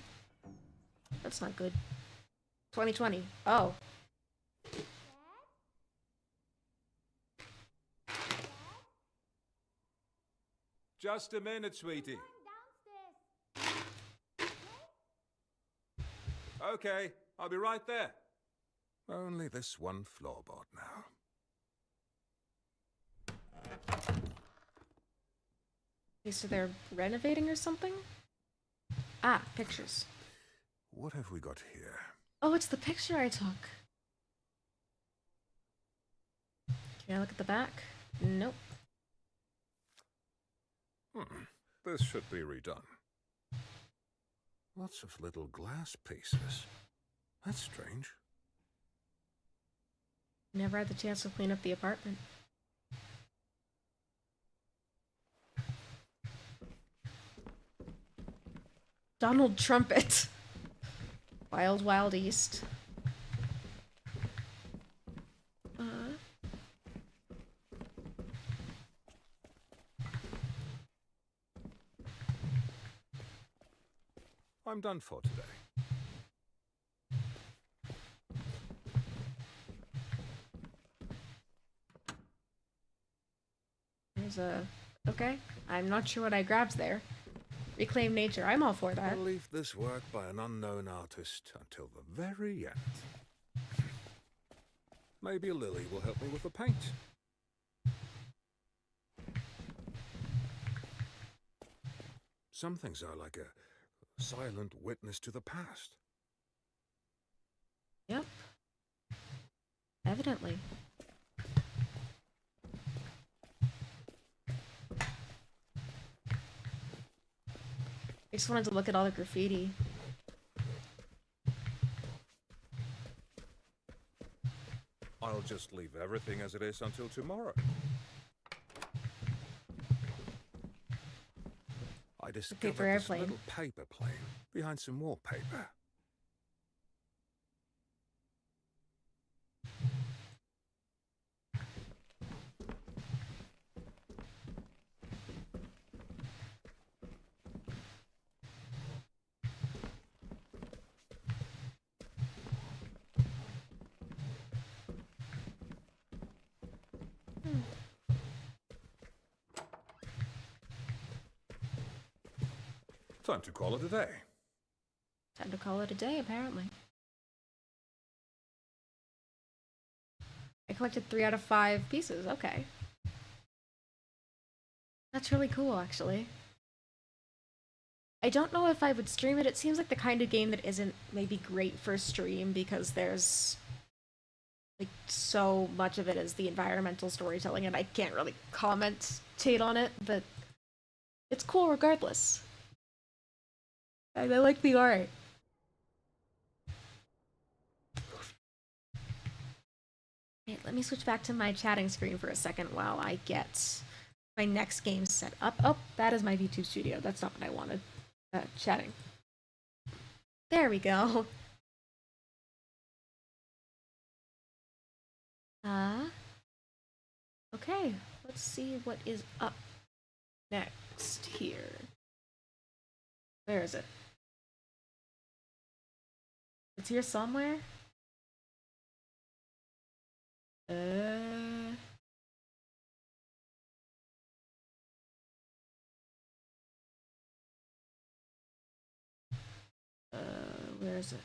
Speaker 1: That's not good. 2020. Oh.
Speaker 5: Just a minute, sweetie. Okay, I'll be right there. Only this one floorboard now.
Speaker 1: Okay, so they're renovating or something? Ah, pictures.
Speaker 5: What have we got here?
Speaker 1: Oh, it's the picture I took. Can I look at the back? Nope.
Speaker 5: This should be redone. Lots of little glass pieces. That's strange.
Speaker 1: Never had the chance to clean up the apartment. Donald Trumpet. Wild Wild East.
Speaker 5: I'm done for today.
Speaker 1: There's a... Okay. I'm not sure what I grabbed there. Reclaim nature. I'm all for that.
Speaker 5: I'll leave this work by an unknown artist until the very end. Maybe Lily will help me with the paint. Some things are like a silent witness to the past.
Speaker 1: Yep. Evidently. I just wanted to look at all the graffiti.
Speaker 5: I'll just leave everything as it is until tomorrow. I discovered
Speaker 1: paper
Speaker 5: this
Speaker 1: airplane.
Speaker 5: little paper plane behind some wallpaper. Time to call it a day.
Speaker 1: Time to call it a day, apparently. I collected 3 out of 5 pieces. Okay. That's really cool, actually. I don't know if I would stream it. It seems like the kind of game that isn't maybe great for stream because there's like so much of it is the environmental storytelling and I can't really commentate on it, but it's cool regardless. I like the art. Wait, let me switch back to my chatting screen for a second while I get my next game set up. Oh, that is my VTube studio. That's not what I wanted. Chatting. There we go. Okay, let's see what is up next here. Where is it? It's here somewhere? Where is it?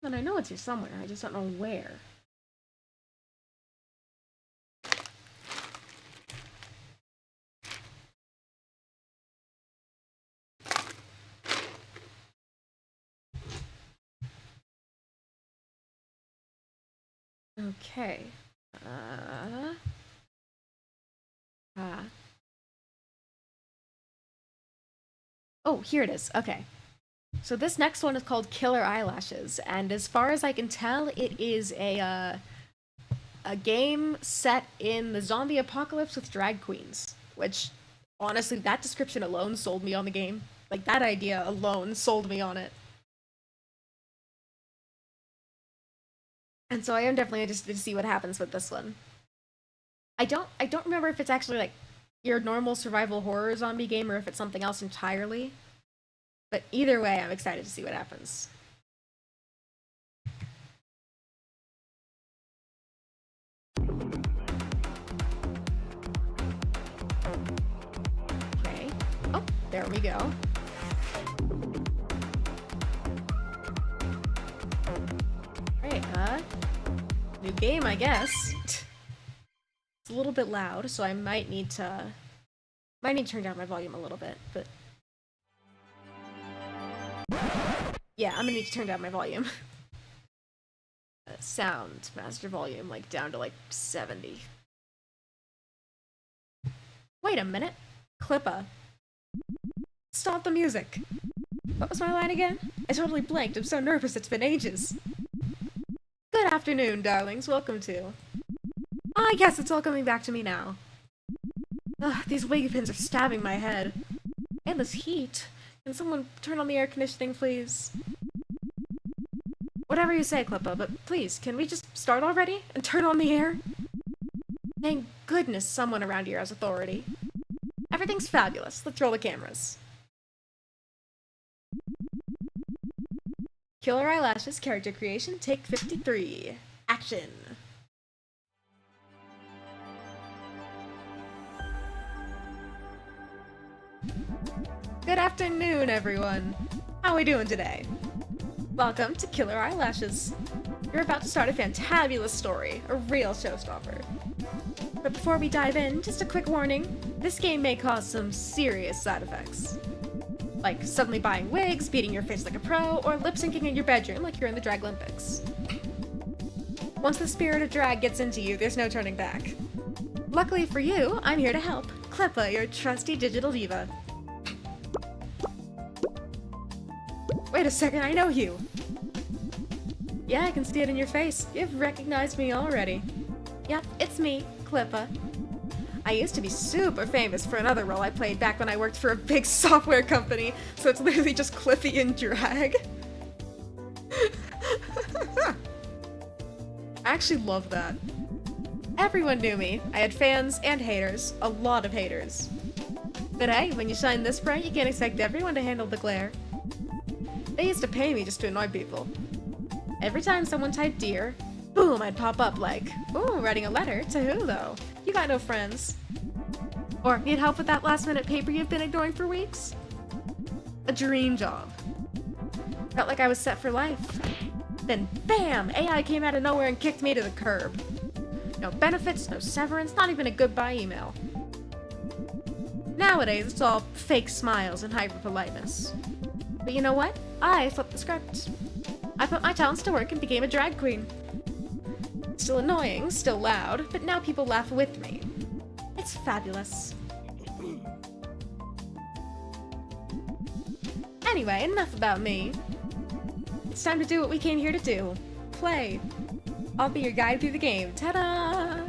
Speaker 1: And I know it's here somewhere, I just don't know where. Okay. Oh, here it is. Okay. So this next one is called Killer Eyelashes, and as far as I can tell, it is a game set in the zombie apocalypse with drag queens, which, honestly, that description alone sold me on the game. Like, that idea alone sold me on it. And so I am definitely interested to see what happens with this one. I don't remember if it's actually like your normal survival horror zombie game or if it's something else entirely. But either way, I'm excited to see what happens. Okay. Oh, there we go. Great, new game, I guess. It's a little bit loud, so I might need to turn down my volume a little bit, but yeah, I'm gonna need to turn down my volume. Sound master volume, like, down to, like, 70. Wait a minute. Clippa. Stop the music. What was my line again? I totally blanked. I'm so nervous, it's been ages. Good afternoon, darlings. Welcome to... Ah, yes, it's all coming back to me now. Ugh, these wiggy pins are stabbing my head. And this heat. Can someone turn on the air conditioning, please? Whatever you say, Clippa, but please, can we just start already? And turn on the air? Thank goodness someone around here has authority. Everything's fabulous. Let's roll the cameras. Killer Eyelashes character creation, take 53. Action. Good afternoon, everyone. How are we doing today? Welcome to Killer Eyelashes. You're about to start a fantabulous story, a real showstopper. But before we dive in, just a quick warning. This game may cause some serious side effects. Like suddenly buying wigs, beating your face like a pro, or lip-syncing in your bedroom like you're in the Drag Olympics. Once the spirit of drag gets into you, there's no turning back. Luckily for you, I'm here to help. Klippa, your trusty digital diva. Wait a second, I know you! Yeah, I can see it in your face. You've recognized me already. Yep, it's me, Klippa. I used to be super famous for another role I played back when I worked for a big software company, so it's literally just Cliffy in drag. I actually love that. Everyone knew me. I had fans and haters. A lot of haters. But hey, when you shine this bright, you can't expect everyone to handle the glare. They used to pay me just to annoy people. Every time someone typed dear, boom, I'd pop up like, ooh, writing a letter? To who, though? You got no friends. Or, need help with that last-minute paper you've been ignoring for weeks? A dream job. Felt like I was set for life. Then, bam! AI came out of nowhere and kicked me to the curb. No benefits, no severance, not even a goodbye email. Nowadays, it's all fake smiles and hyper-politeness. But you know what? I flipped the script. I put my talents to work and became a drag queen. Still annoying, still loud, but now people laugh with me. It's fabulous. Anyway, enough about me. It's time to do what we came here to do. Play. I'll be your guide through the game. Ta-da!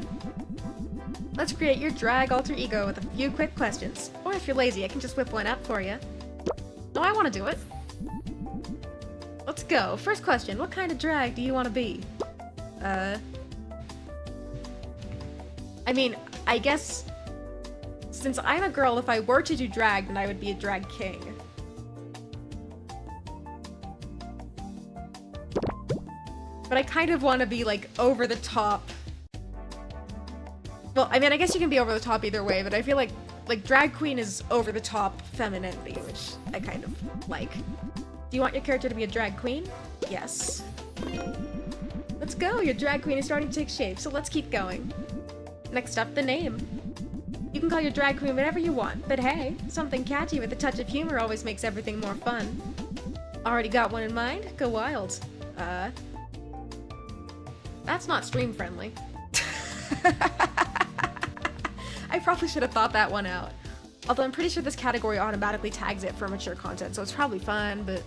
Speaker 1: Let's create your drag alter ego with a few quick questions. Or if you're lazy, I can just whip one up for you. No, I want to do it. Let's go. First question, what kind of drag do you want to be? I mean, I guess since I'm a girl, if I were to do drag, then I would be a drag king. But I kind of want to be, like, over the top. Well, I mean, I guess you can be over the top either way, but I feel like drag queen is over the top femininity, which I kind of like. Do you want your character to be a drag queen? Yes. Let's go, your drag queen is starting to take shape, so let's keep going. Next up, the name. You can call your drag queen whatever you want, but hey, something catchy with a touch of humor always makes everything more fun. Already got one in mind? Go wild. That's not stream friendly. I probably should have thought that one out. Although I'm pretty sure this category automatically tags it for mature content, so it's probably fine, but...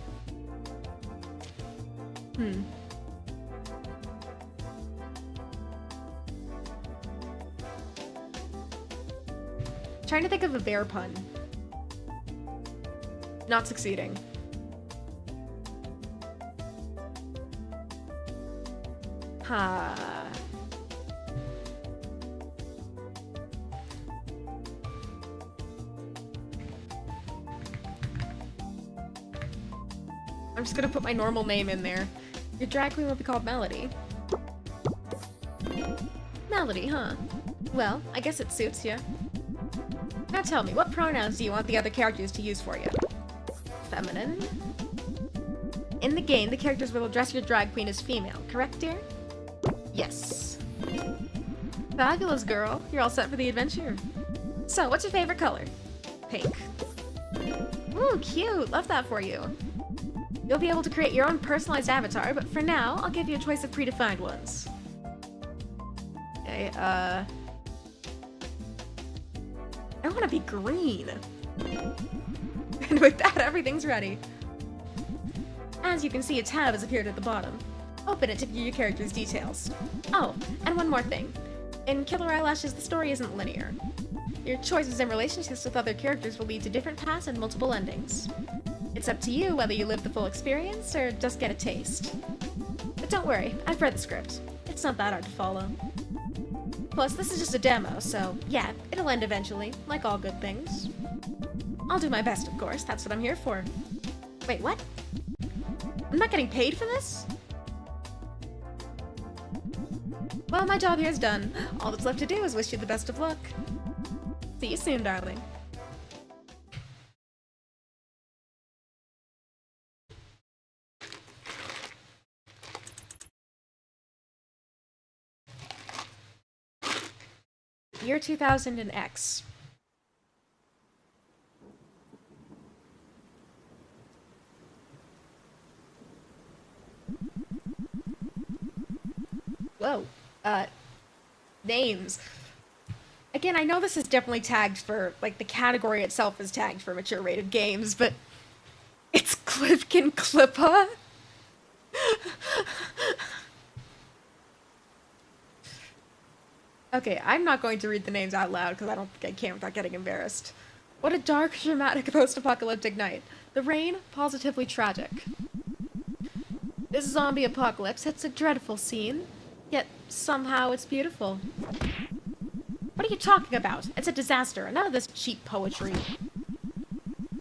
Speaker 1: Trying to think of a bear pun. Not succeeding. I'm just gonna put my normal name in there. Your drag queen will be called Melody. Melody, huh? Well, I guess it suits you. Now tell me, what pronouns do you want the other characters to use for you? Feminine? In the game, the characters will address your drag queen as female, correct, dear? Yes. Fabulous, girl. You're all set for the adventure. So, what's your favorite color? Pink. Ooh, cute. Love that for you. You'll be able to create your own personalized avatar, but for now, I'll give you a choice of predefined ones. Okay, I want to be green. And with that, everything's ready. As you can see, a tab has appeared at the bottom. Open it to view your character's details. Oh, and one more thing. In Killer Eyelashes, the story isn't linear. Your choices and relationships with other characters will lead to different paths and multiple endings. It's up to you whether you live the full experience or just get a taste. But don't worry, I've read the script. It's not that hard to follow. Plus, this is just a demo, so yeah, it'll end eventually, like all good things. I'll do my best, of course, that's what I'm here for. Wait, what? I'm not getting paid for this? Well, my job here is done. All that's left to do is wish you the best of luck. See you soon, darling. Year 2000 and X. Whoa. Names. Again, I know this is definitely tagged for, like, the category itself is tagged for mature rated games, but it's Clifkin Clippa? Okay, I'm not going to read the names out loud because I don't think I can without getting embarrassed. What a dark, dramatic, post-apocalyptic night. The rain, positively tragic. This zombie apocalypse hits a dreadful scene, yet somehow it's beautiful. What are you talking about? It's a disaster, none of this cheap poetry.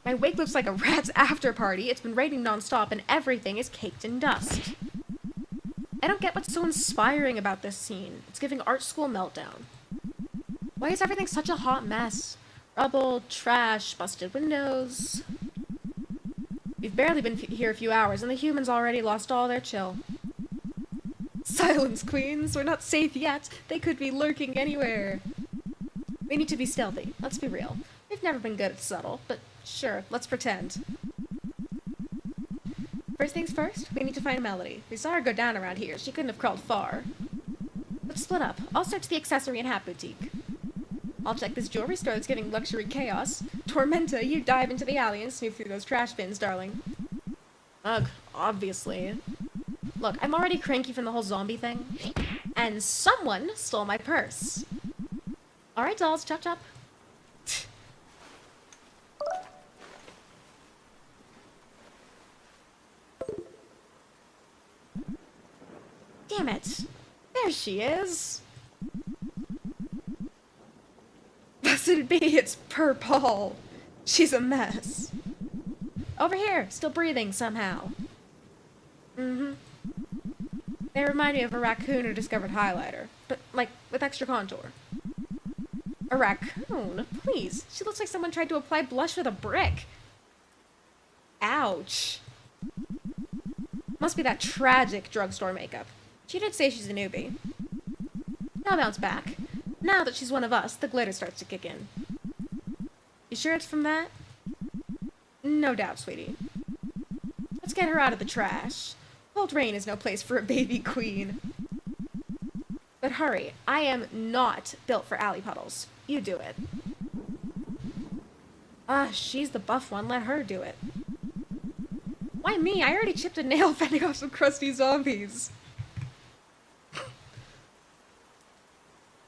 Speaker 1: My wake looks like a rat's after-party, it's been raining non-stop, and everything is caked in dust. I don't get what's so inspiring about this scene. It's giving art school meltdown. Why is everything such a hot mess? Rubble, trash, busted windows. We've barely been here a few hours, and the humans already lost all their chill. Silence, queens! We're not safe yet! They could be lurking anywhere! We need to be stealthy. Let's be real. We've never been good at subtle, but sure, let's pretend. First things first, we need to find Melody. We saw her go down around here. She couldn't have crawled far. Let's split up. I'll search the accessory and hat boutique. I'll check this jewelry store that's giving luxury chaos. Tormenta, you dive into the alley and snoop through those trash bins, darling. Ugh, obviously. Look, I'm already cranky from the whole zombie thing. And someone stole my purse. Alright, dolls, chop chop. Damn it! There she is! Mustn't be, it's Per Paul. She's a mess. Over here, still breathing somehow. Mm-hmm. They remind me of a raccoon who discovered highlighter, but, like, with extra contour. A raccoon? Please, she looks like someone tried to apply blush with a brick. Ouch. Must be that tragic drugstore makeup. She did say she's a newbie. Now bounce back. Now that she's one of us, the glitter starts to kick in. You sure it's from that? No doubt, sweetie. Let's get her out of the trash. Cold rain is no place for a baby queen. But hurry, I am not built for alley puddles. You do it. Ah, she's the buff one, let her do it. Why me? I already chipped a nail fending off some crusty zombies.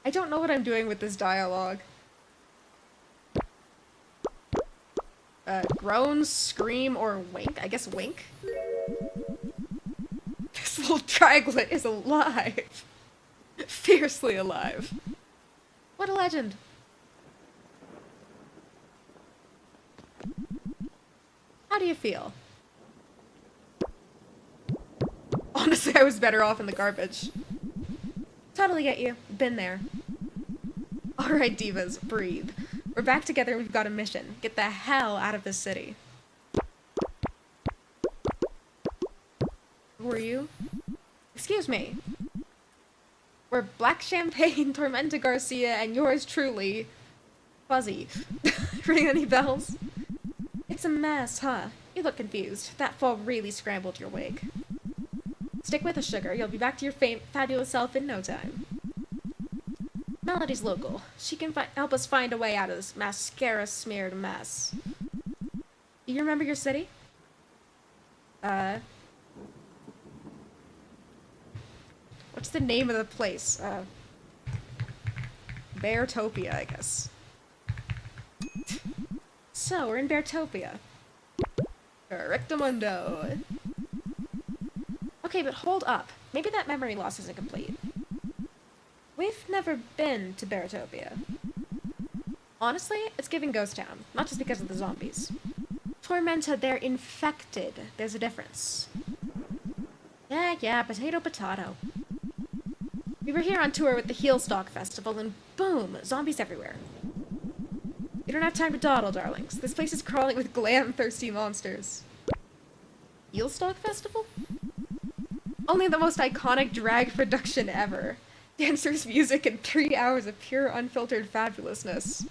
Speaker 1: I don't know what I'm doing with this dialogue. Groan, scream, or wink? I guess wink? This little traglet is alive. Fiercely alive. What a legend. How do you feel? Honestly, I was better off in the garbage. Totally get you. Been there. Alright, divas, breathe. We're back together and we've got a mission. Get the hell out of this city. Who are you? Excuse me. We're Black Champagne, Tormenta Garcia, and yours truly, Fuzzy. Ring any bells? It's a mess, huh? You look confused. That fall really scrambled your wig. Stick with us, sugar. You'll be back to your fabulous self in no time. Melody's local. She can help us find a way out of this mascara-smeared mess. You remember your city? What's the name of the place? Beartopia, I guess. So, we're in Beartopia. Correctamundo. Okay, but hold up. Maybe that memory loss isn't complete. We've never been to Beartopia. Honestly, it's giving Ghost Town, not just because of the zombies. Tormenta, they're infected. There's a difference. Yeah, potato, potato. We were here on tour with the Heelstock Festival, and boom, zombies everywhere. You don't have time to dawdle, darlings. This place is crawling with glam-thirsty monsters. Heelstock Festival? Only the most iconic drag production ever. Dancers, music, and 3 hours of pure, unfiltered fabulousness.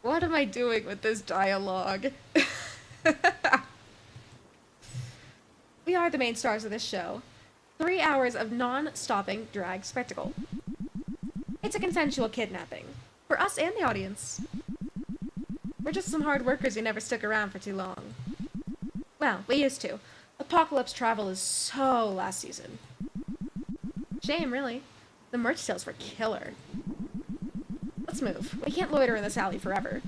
Speaker 1: What am I doing with this dialogue? We are the main stars of this show. 3 hours of non-stopping drag spectacle. It's a consensual kidnapping. For us and the audience. We're just some hard workers who never stuck around for too long. Well, we used to. Apocalypse Travel is so last season. Shame, really. The merch sales were killer. Let's move. We can't loiter in this alley forever.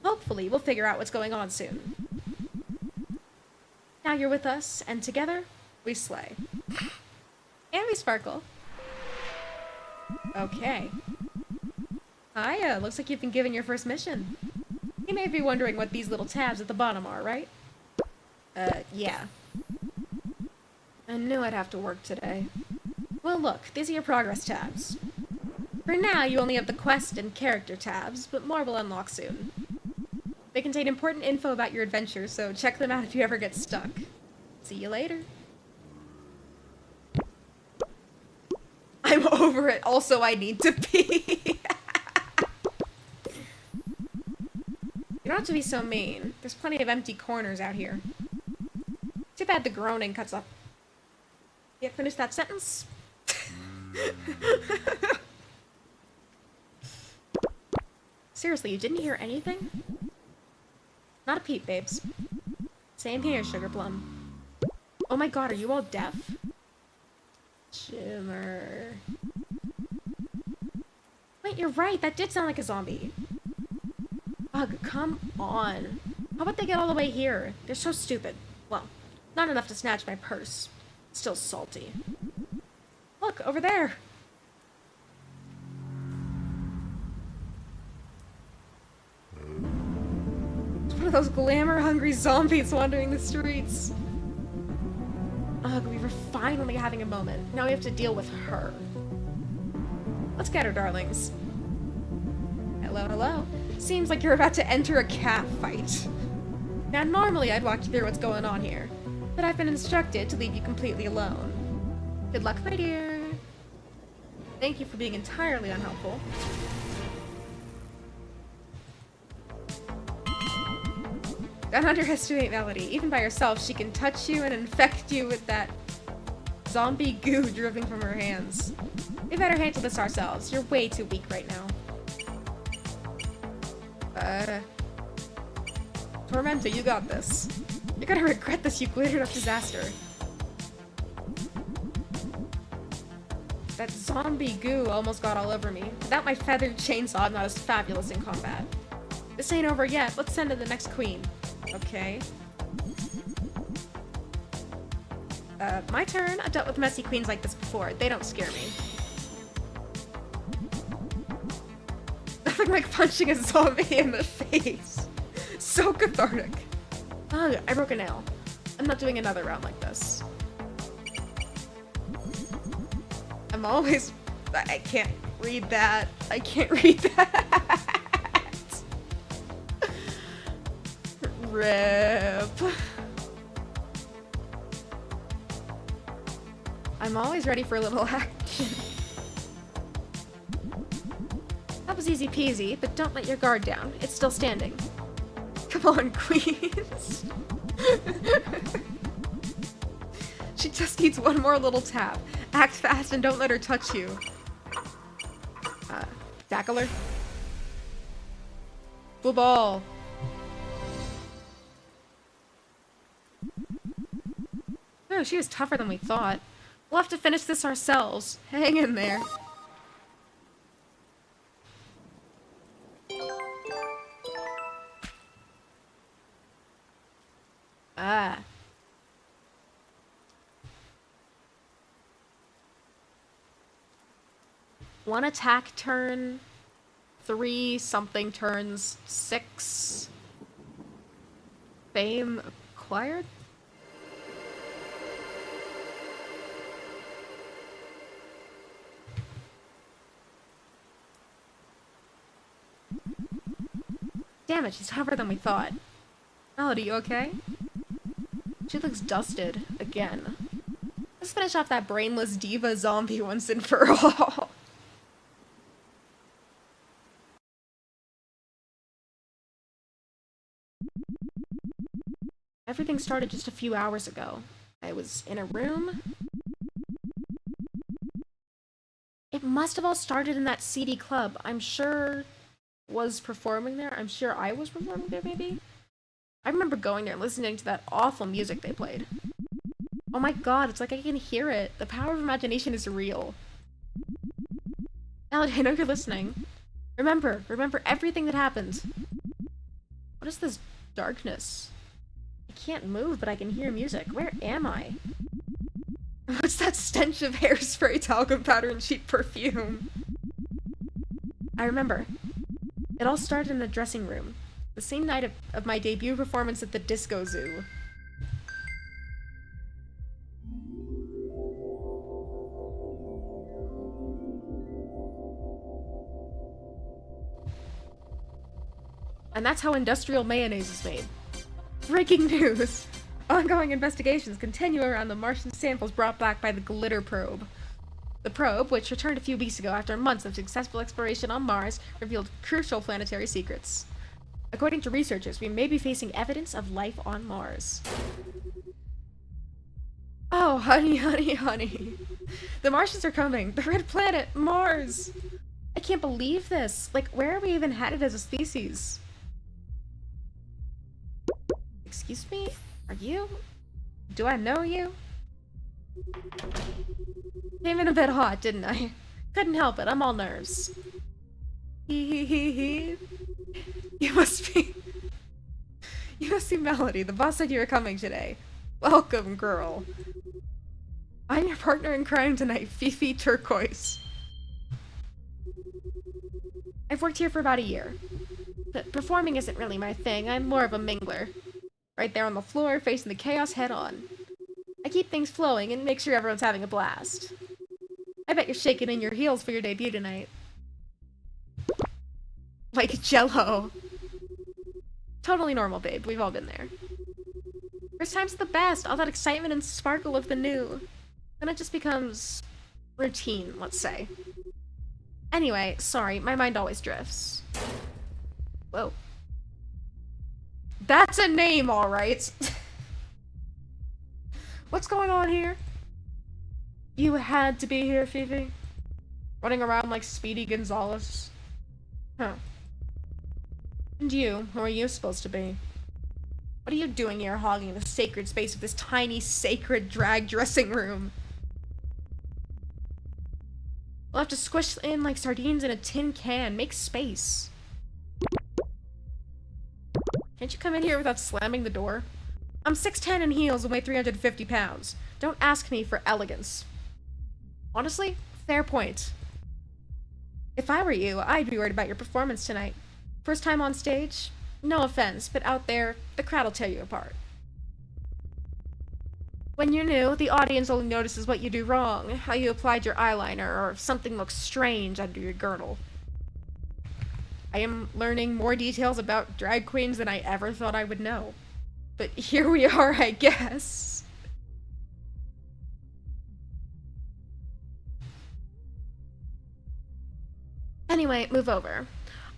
Speaker 1: Hopefully, we'll figure out what's going on soon. Now you're with us, and together, we slay. And we sparkle. Okay. Hiya, looks like you've been given your first mission. You may be wondering what these little tabs at the bottom are, right? Yeah. I knew I'd have to work today. Well, look, these are your progress tabs. For now, you only have the quest and character tabs, but more will unlock soon. They contain important info about your adventure, so check them out if you ever get stuck. See you later. I'm over it. Also, I need to pee. You don't have to be so mean. There's plenty of empty corners out here. Too bad the groaning cuts off. Can't finish that sentence? Seriously, you didn't hear anything? Not a peep, babes. Same here, Sugar Plum. Oh my god, are you all deaf? Shimmer. Wait, you're right, that did sound like a zombie. Ugh, come on. How about they get all the way here? They're so stupid. Well, not enough to snatch my purse. Still salty. Look, over there. It's one of those glamour-hungry zombies wandering the streets. Ugh, we were finally having a moment. Now we have to deal with her. Let's get her, darlings. Hello, hello. Seems like you're about to enter a cat fight. Now, normally I'd walk you through what's going on here, but I've been instructed to leave you completely alone. Good luck, my dear. Thank you for being entirely unhelpful. Don't underestimate Melody. Even by herself, she can touch you and infect you with that zombie goo dripping from her hands. We better handle this ourselves. You're way too weak right now. Tormenta, you got this. You're gonna regret this, you glittered up disaster. That zombie goo almost got all over me. Without my feathered chainsaw, I'm not as fabulous in combat. This ain't over yet. Let's send in the next queen. Okay. My turn. I've dealt with messy queens like this before. They don't scare me. Nothing like punching a zombie in the face. So cathartic. Ugh, I broke a nail. I'm not doing another round like this. I'm always... I can't read that. I can't read that. Rip. I'm always ready for a little action. That was easy peasy, but don't let your guard down. It's still standing. Come on, queens. She just needs one more little tap. Act fast and don't let her touch you. Tackle her. Full ball. Oh, she was tougher than we thought. We'll have to finish this ourselves. Hang in there. Ah. One attack turn, 3 something turns, 6 fame acquired? Damn it, she's tougher than we thought. Melody, you okay? She looks dusted, again. This Let's finish off that brainless diva zombie once and for all. Everything started just a few hours ago. I was in a room. It must have all started in that seedy club. I'm sure was performing there. I'm sure I was performing there, maybe? I remember going there and listening to that awful music they played. Oh my god, it's like I can hear it. The power of imagination is real. Melody, I know you're listening. Remember everything that happened. What is this darkness? I can't move, but I can hear music. Where am I? What's that stench of hairspray, talcum powder, and cheap perfume? I remember. It all started in the dressing room. The same night of my debut performance at the Disco Zoo. And that's how industrial mayonnaise is made. Breaking news! Ongoing investigations continue around the Martian samples brought back by the Glitter Probe. The probe, which returned a few weeks ago after months of successful exploration on Mars, revealed crucial planetary secrets. According to researchers, we may be facing evidence of life on Mars. Oh, honey, honey, honey. The Martians are coming. The Red Planet, Mars. I can't believe this. Like, where are we even headed as a species? Excuse me? Are you? Do I know you? Came in a bit hot, didn't I? Couldn't help it, I'm all nerves. Hee. You must be Melody. The boss said you were coming today. Welcome, girl. I'm your partner in crime tonight, Fifi Turquoise. I've worked here for about a year. But performing isn't really my thing, I'm more of a mingler. Right there on the floor, facing the chaos head on. I keep things flowing and make sure everyone's having a blast. I bet you're shaking in your heels for your debut tonight. Like Jell-O. Totally normal, babe. We've all been there. First time's the best. All that excitement and sparkle of the new. Then it just becomes routine, let's say. Anyway, sorry, my mind always drifts. Whoa. That's a name, alright. What's going on here? You had to be here, Fifi? Running around like Speedy Gonzales? Huh. And you, who are you supposed to be? What are you doing here hogging the sacred space of this tiny, sacred drag dressing room? We'll have to squish in like sardines in a tin can. Make space. Can't you come in here without slamming the door? I'm 6'10" in heels and weigh 350 pounds. Don't ask me for elegance. Honestly, fair point. If I were you, I'd be worried about your performance tonight. First time on stage? No offense, but out there, the crowd'll tear you apart. When you're new, the audience only notices what you do wrong, how you applied your eyeliner, or if something looks strange under your girdle. I am learning more details about drag queens than I ever thought I would know. But here we are, I guess. Anyway, move over.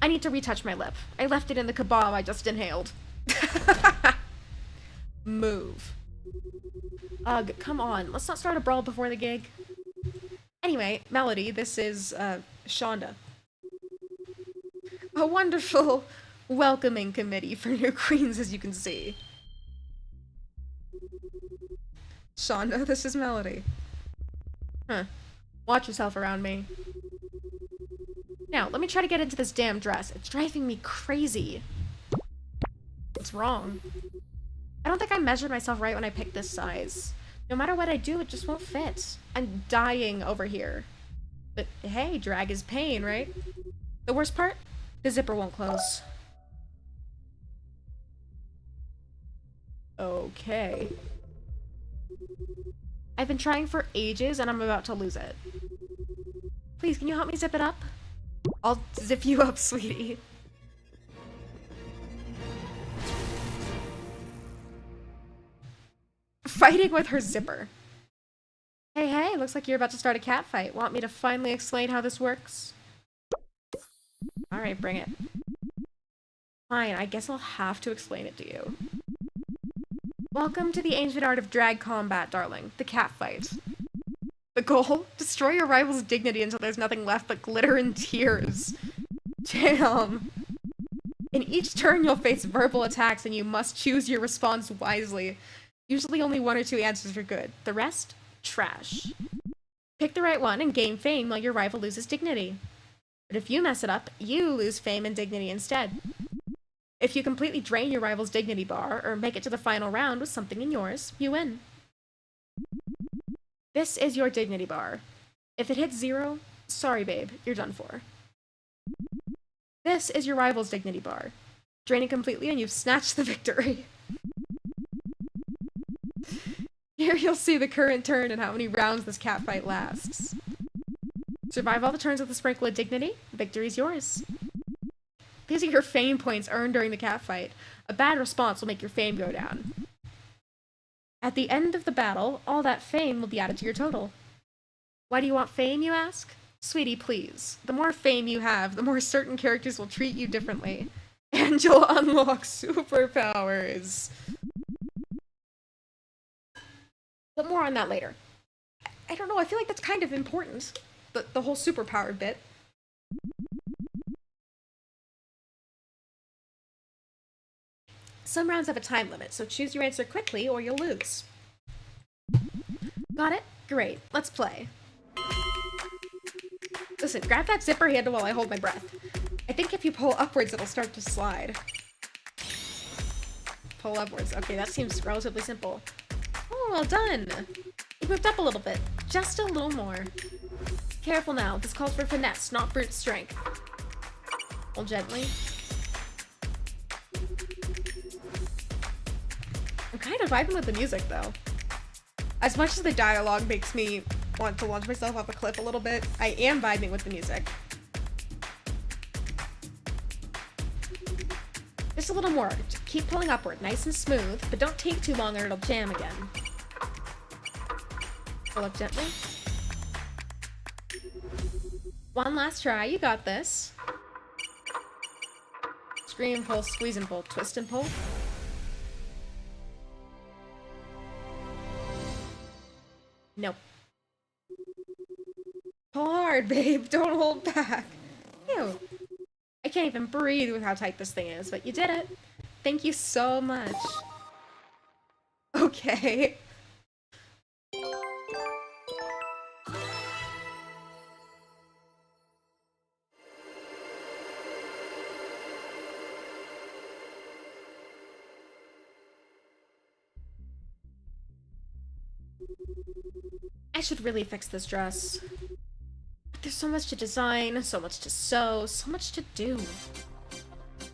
Speaker 1: I need to retouch my lip. I left it in the kebab I just inhaled. Move. Ugh, come on. Let's not start a brawl before the gig. Anyway, Melody, this is, Shonda. A wonderful, welcoming committee for new queens, as you can see. Shonda, this is Melody. Huh. Watch yourself around me. Now, let me try to get into this damn dress. It's driving me crazy. What's wrong? I don't think I measured myself right when I picked this size. No matter what I do, it just won't fit. I'm dying over here. But hey, drag is pain, right? The worst part? The zipper won't close. Okay. I've been trying for ages and I'm about to lose it. Please, can you help me zip it up? I'll zip you up, sweetie. Fighting with her zipper. hey, looks like you're about to start a cat fight. Want me to finally explain how this works? Alright, bring it. Fine, I guess I'll have to explain it to you. Welcome to the ancient art of drag combat, darling. The cat fight. The goal? Destroy your rival's dignity until there's nothing left but glitter and tears. Damn. In each turn, you'll face verbal attacks, and you must choose your response wisely. Usually only 1 or 2 answers are good. The rest? Trash. Pick the right one and gain fame while your rival loses dignity. But if you mess it up, you lose fame and dignity instead. If you completely drain your rival's dignity bar, or make it to the final round with something in yours, you win. This is your dignity bar. If it hits 0, sorry babe, you're done for. This is your rival's dignity bar. Drain it completely and you've snatched the victory. Here you'll see the current turn and how many rounds this cat fight lasts. Survive all the turns with a sprinkle of dignity, victory's yours. These are your fame points earned during the cat fight. A bad response will make your fame go down. At the end of the battle, all that fame will be added to your total. Why do you want fame, you ask? Sweetie, please. The more fame you have, the more certain characters will treat you differently. And you'll unlock superpowers. But more on that later. I don't know, I feel like that's kind of important. The whole superpower bit. Some rounds have a time limit, so choose your answer quickly or you'll lose. Got it? Great. Let's play. Listen, grab that zipper handle while I hold my breath. I think if you pull upwards, it'll start to slide. Pull upwards. Okay, that seems relatively simple. Oh, well done! You moved up a little bit. Just a little more. Careful now. This calls for finesse, not brute strength. Hold gently. I'm kind of vibing with the music, though. As much as the dialogue makes me want to launch myself off a cliff a little bit, I am vibing with the music. Just a little more. Keep pulling upward, nice and smooth, but don't take too long or it'll jam again. Pull up gently. One last try, you got this. Scream, pull, squeeze and pull, twist and pull. Nope. Pull hard, babe. Don't hold back. Ew. I can't even breathe with how tight this thing is, but you did it. Thank you so much. Okay. I should really fix this dress. There's so much to design, so much to sew, so much to do.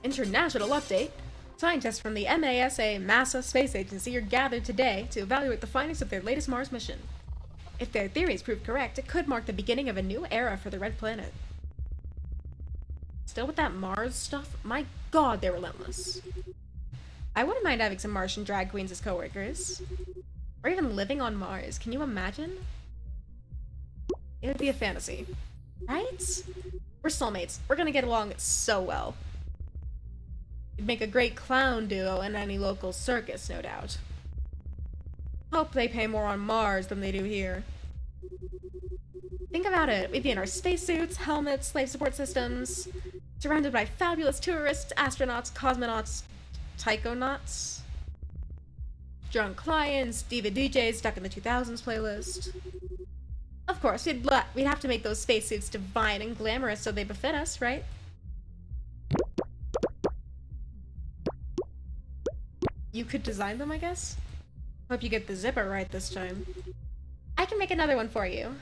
Speaker 1: International update. Scientists from the NASA Space Agency are gathered today to evaluate the findings of their latest Mars mission. If their theories prove correct, it could mark the beginning of a new era for the Red Planet. Still with that Mars stuff? My god, they're relentless. I wouldn't mind having some Martian drag queens as coworkers. Or even living on Mars. Can you imagine? It would be a fantasy. Right? We're soulmates. We're gonna get along so well. We'd make a great clown duo in any local circus, no doubt. Hope they pay more on Mars than they do here. Think about it. We'd be in our spacesuits, helmets, life support systems, surrounded by fabulous tourists, astronauts, cosmonauts, taikonauts, drunk clients, diva DJs stuck in the 2000s playlist. Of course, we'd have to make those spacesuits divine and glamorous so they befit us, right? You could design them, I guess? Hope you get the zipper right this time. I can make another one for you,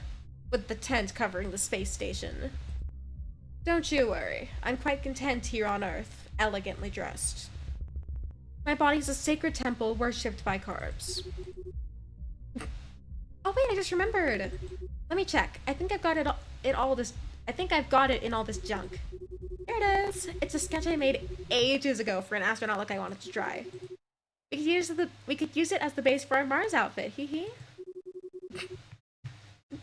Speaker 1: with the tent covering the space station. Don't you worry, I'm quite content here on Earth, elegantly dressed. My body's a sacred temple worshipped by carbs. Oh wait, I just remembered! Let me check. I think I've got it I've got it in all this junk. Here it is! It's a sketch I made ages ago for an astronaut look I wanted to try. We could use it as the base for our Mars outfit, hee hee.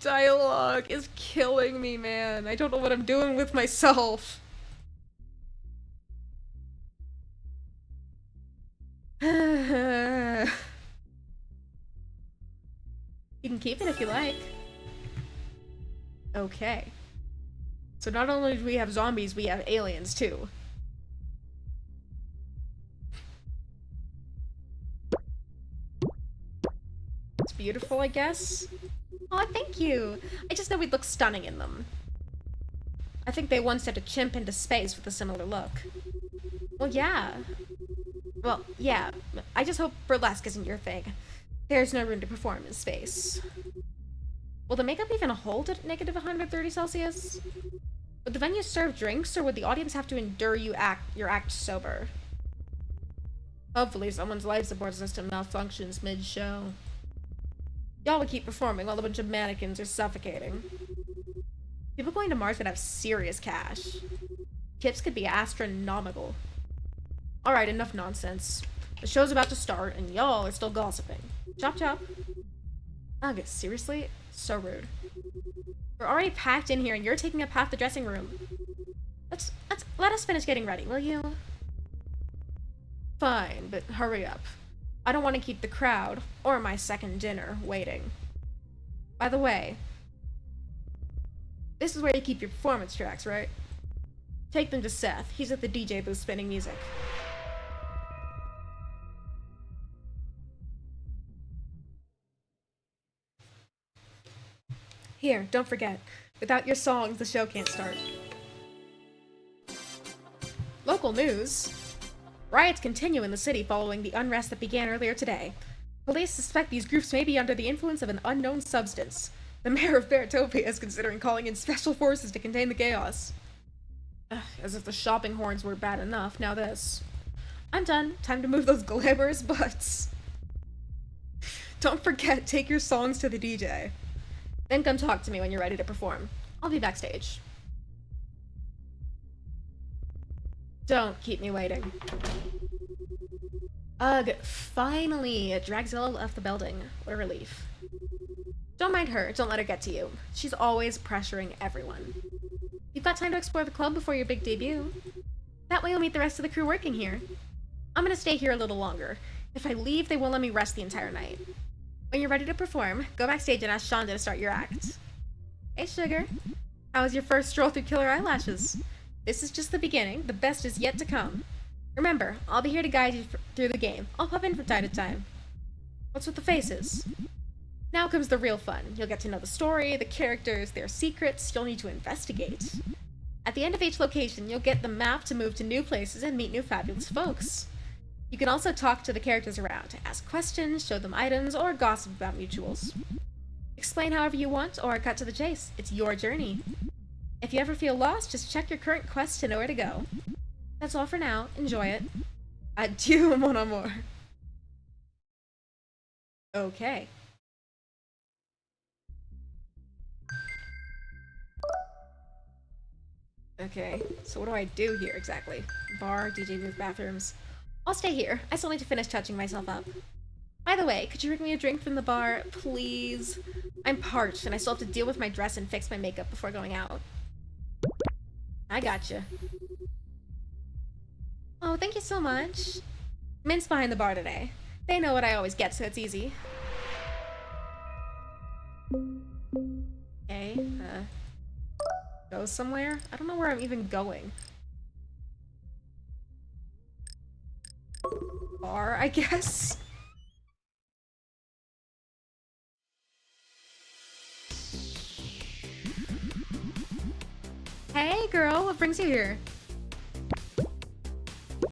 Speaker 1: dialogue is killing me, man. I don't know what I'm doing with myself. You can keep it if you like. Okay. So not only do we have zombies, we have aliens too. It's beautiful, I guess. Aw, thank you. I just know we'd look stunning in them. I think they once sent a chimp into space with a similar look. Well, yeah. Well, yeah. I just hope burlesque isn't your thing. There's no room to perform in space. Will the makeup even hold at negative 130 Celsius? Would the venue serve drinks, or would the audience have to endure your act sober? Hopefully someone's life support system malfunctions mid-show. Y'all would keep performing while a bunch of mannequins are suffocating. People going to Mars would have serious cash. Tips could be astronomical. Alright, enough nonsense. The show's about to start, and y'all are still gossiping. Chop chop. Ugh, seriously? So rude. We're already packed in here, and you're taking up half the dressing room. Let us finish getting ready, will you? Fine, but hurry up. I don't want to keep the crowd, or my second dinner, waiting. By the way, this is where you keep your performance tracks, right? Take them to Seth. He's at the DJ booth spinning music. Here, don't forget. Without your songs, the show can't start. Local news. Riots continue in the city following the unrest that began earlier today. Police suspect these groups may be under the influence of an unknown substance. The mayor of Baratopia is considering calling in special forces to contain the chaos. Ugh, as if the shopping horns were bad enough, now this. I'm done. Time to move those glamorous butts. Don't forget, take your songs to the DJ. Then come talk to me when you're ready to perform. I'll be backstage. Don't keep me waiting. Ugh, finally! Dragzilla left the building. What a relief. Don't mind her, don't let her get to you. She's always pressuring everyone. You've got time to explore the club before your big debut. That way you'll meet the rest of the crew working here. I'm gonna stay here a little longer. If I leave, they won't let me rest the entire night. When you're ready to perform, go backstage and ask Shonda to start your act. Hey, Sugar. How was your first stroll through Killer Eyelashes? This is just the beginning. The best is yet to come. Remember, I'll be here to guide you through the game. I'll pop in from time to time. What's with the faces? Now comes the real fun. You'll get to know the story, the characters, their secrets. You'll need to investigate. At the end of each location, you'll get the map to move to new places and meet new fabulous folks. You can also talk to the characters around, ask questions, show them items, or gossip about mutuals. Explain however you want, or cut to the chase. It's your journey. If you ever feel lost, just check your current quest to know where to go. That's all for now. Enjoy it. Adieu, mon amour. Okay. Okay, so what do I do here exactly? Bar, DJ booth, bathrooms. I'll stay here. I still need to finish touching myself up. By the way, could you bring me a drink from the bar, please? I'm parched, and I still have to deal with my dress and fix my makeup before going out. I gotcha. Oh, thank you so much. Mint's behind the bar today. They know what I always get, so it's easy. Okay, go somewhere? I don't know where I'm even going. Bar, I guess? Hey, girl, what brings you here?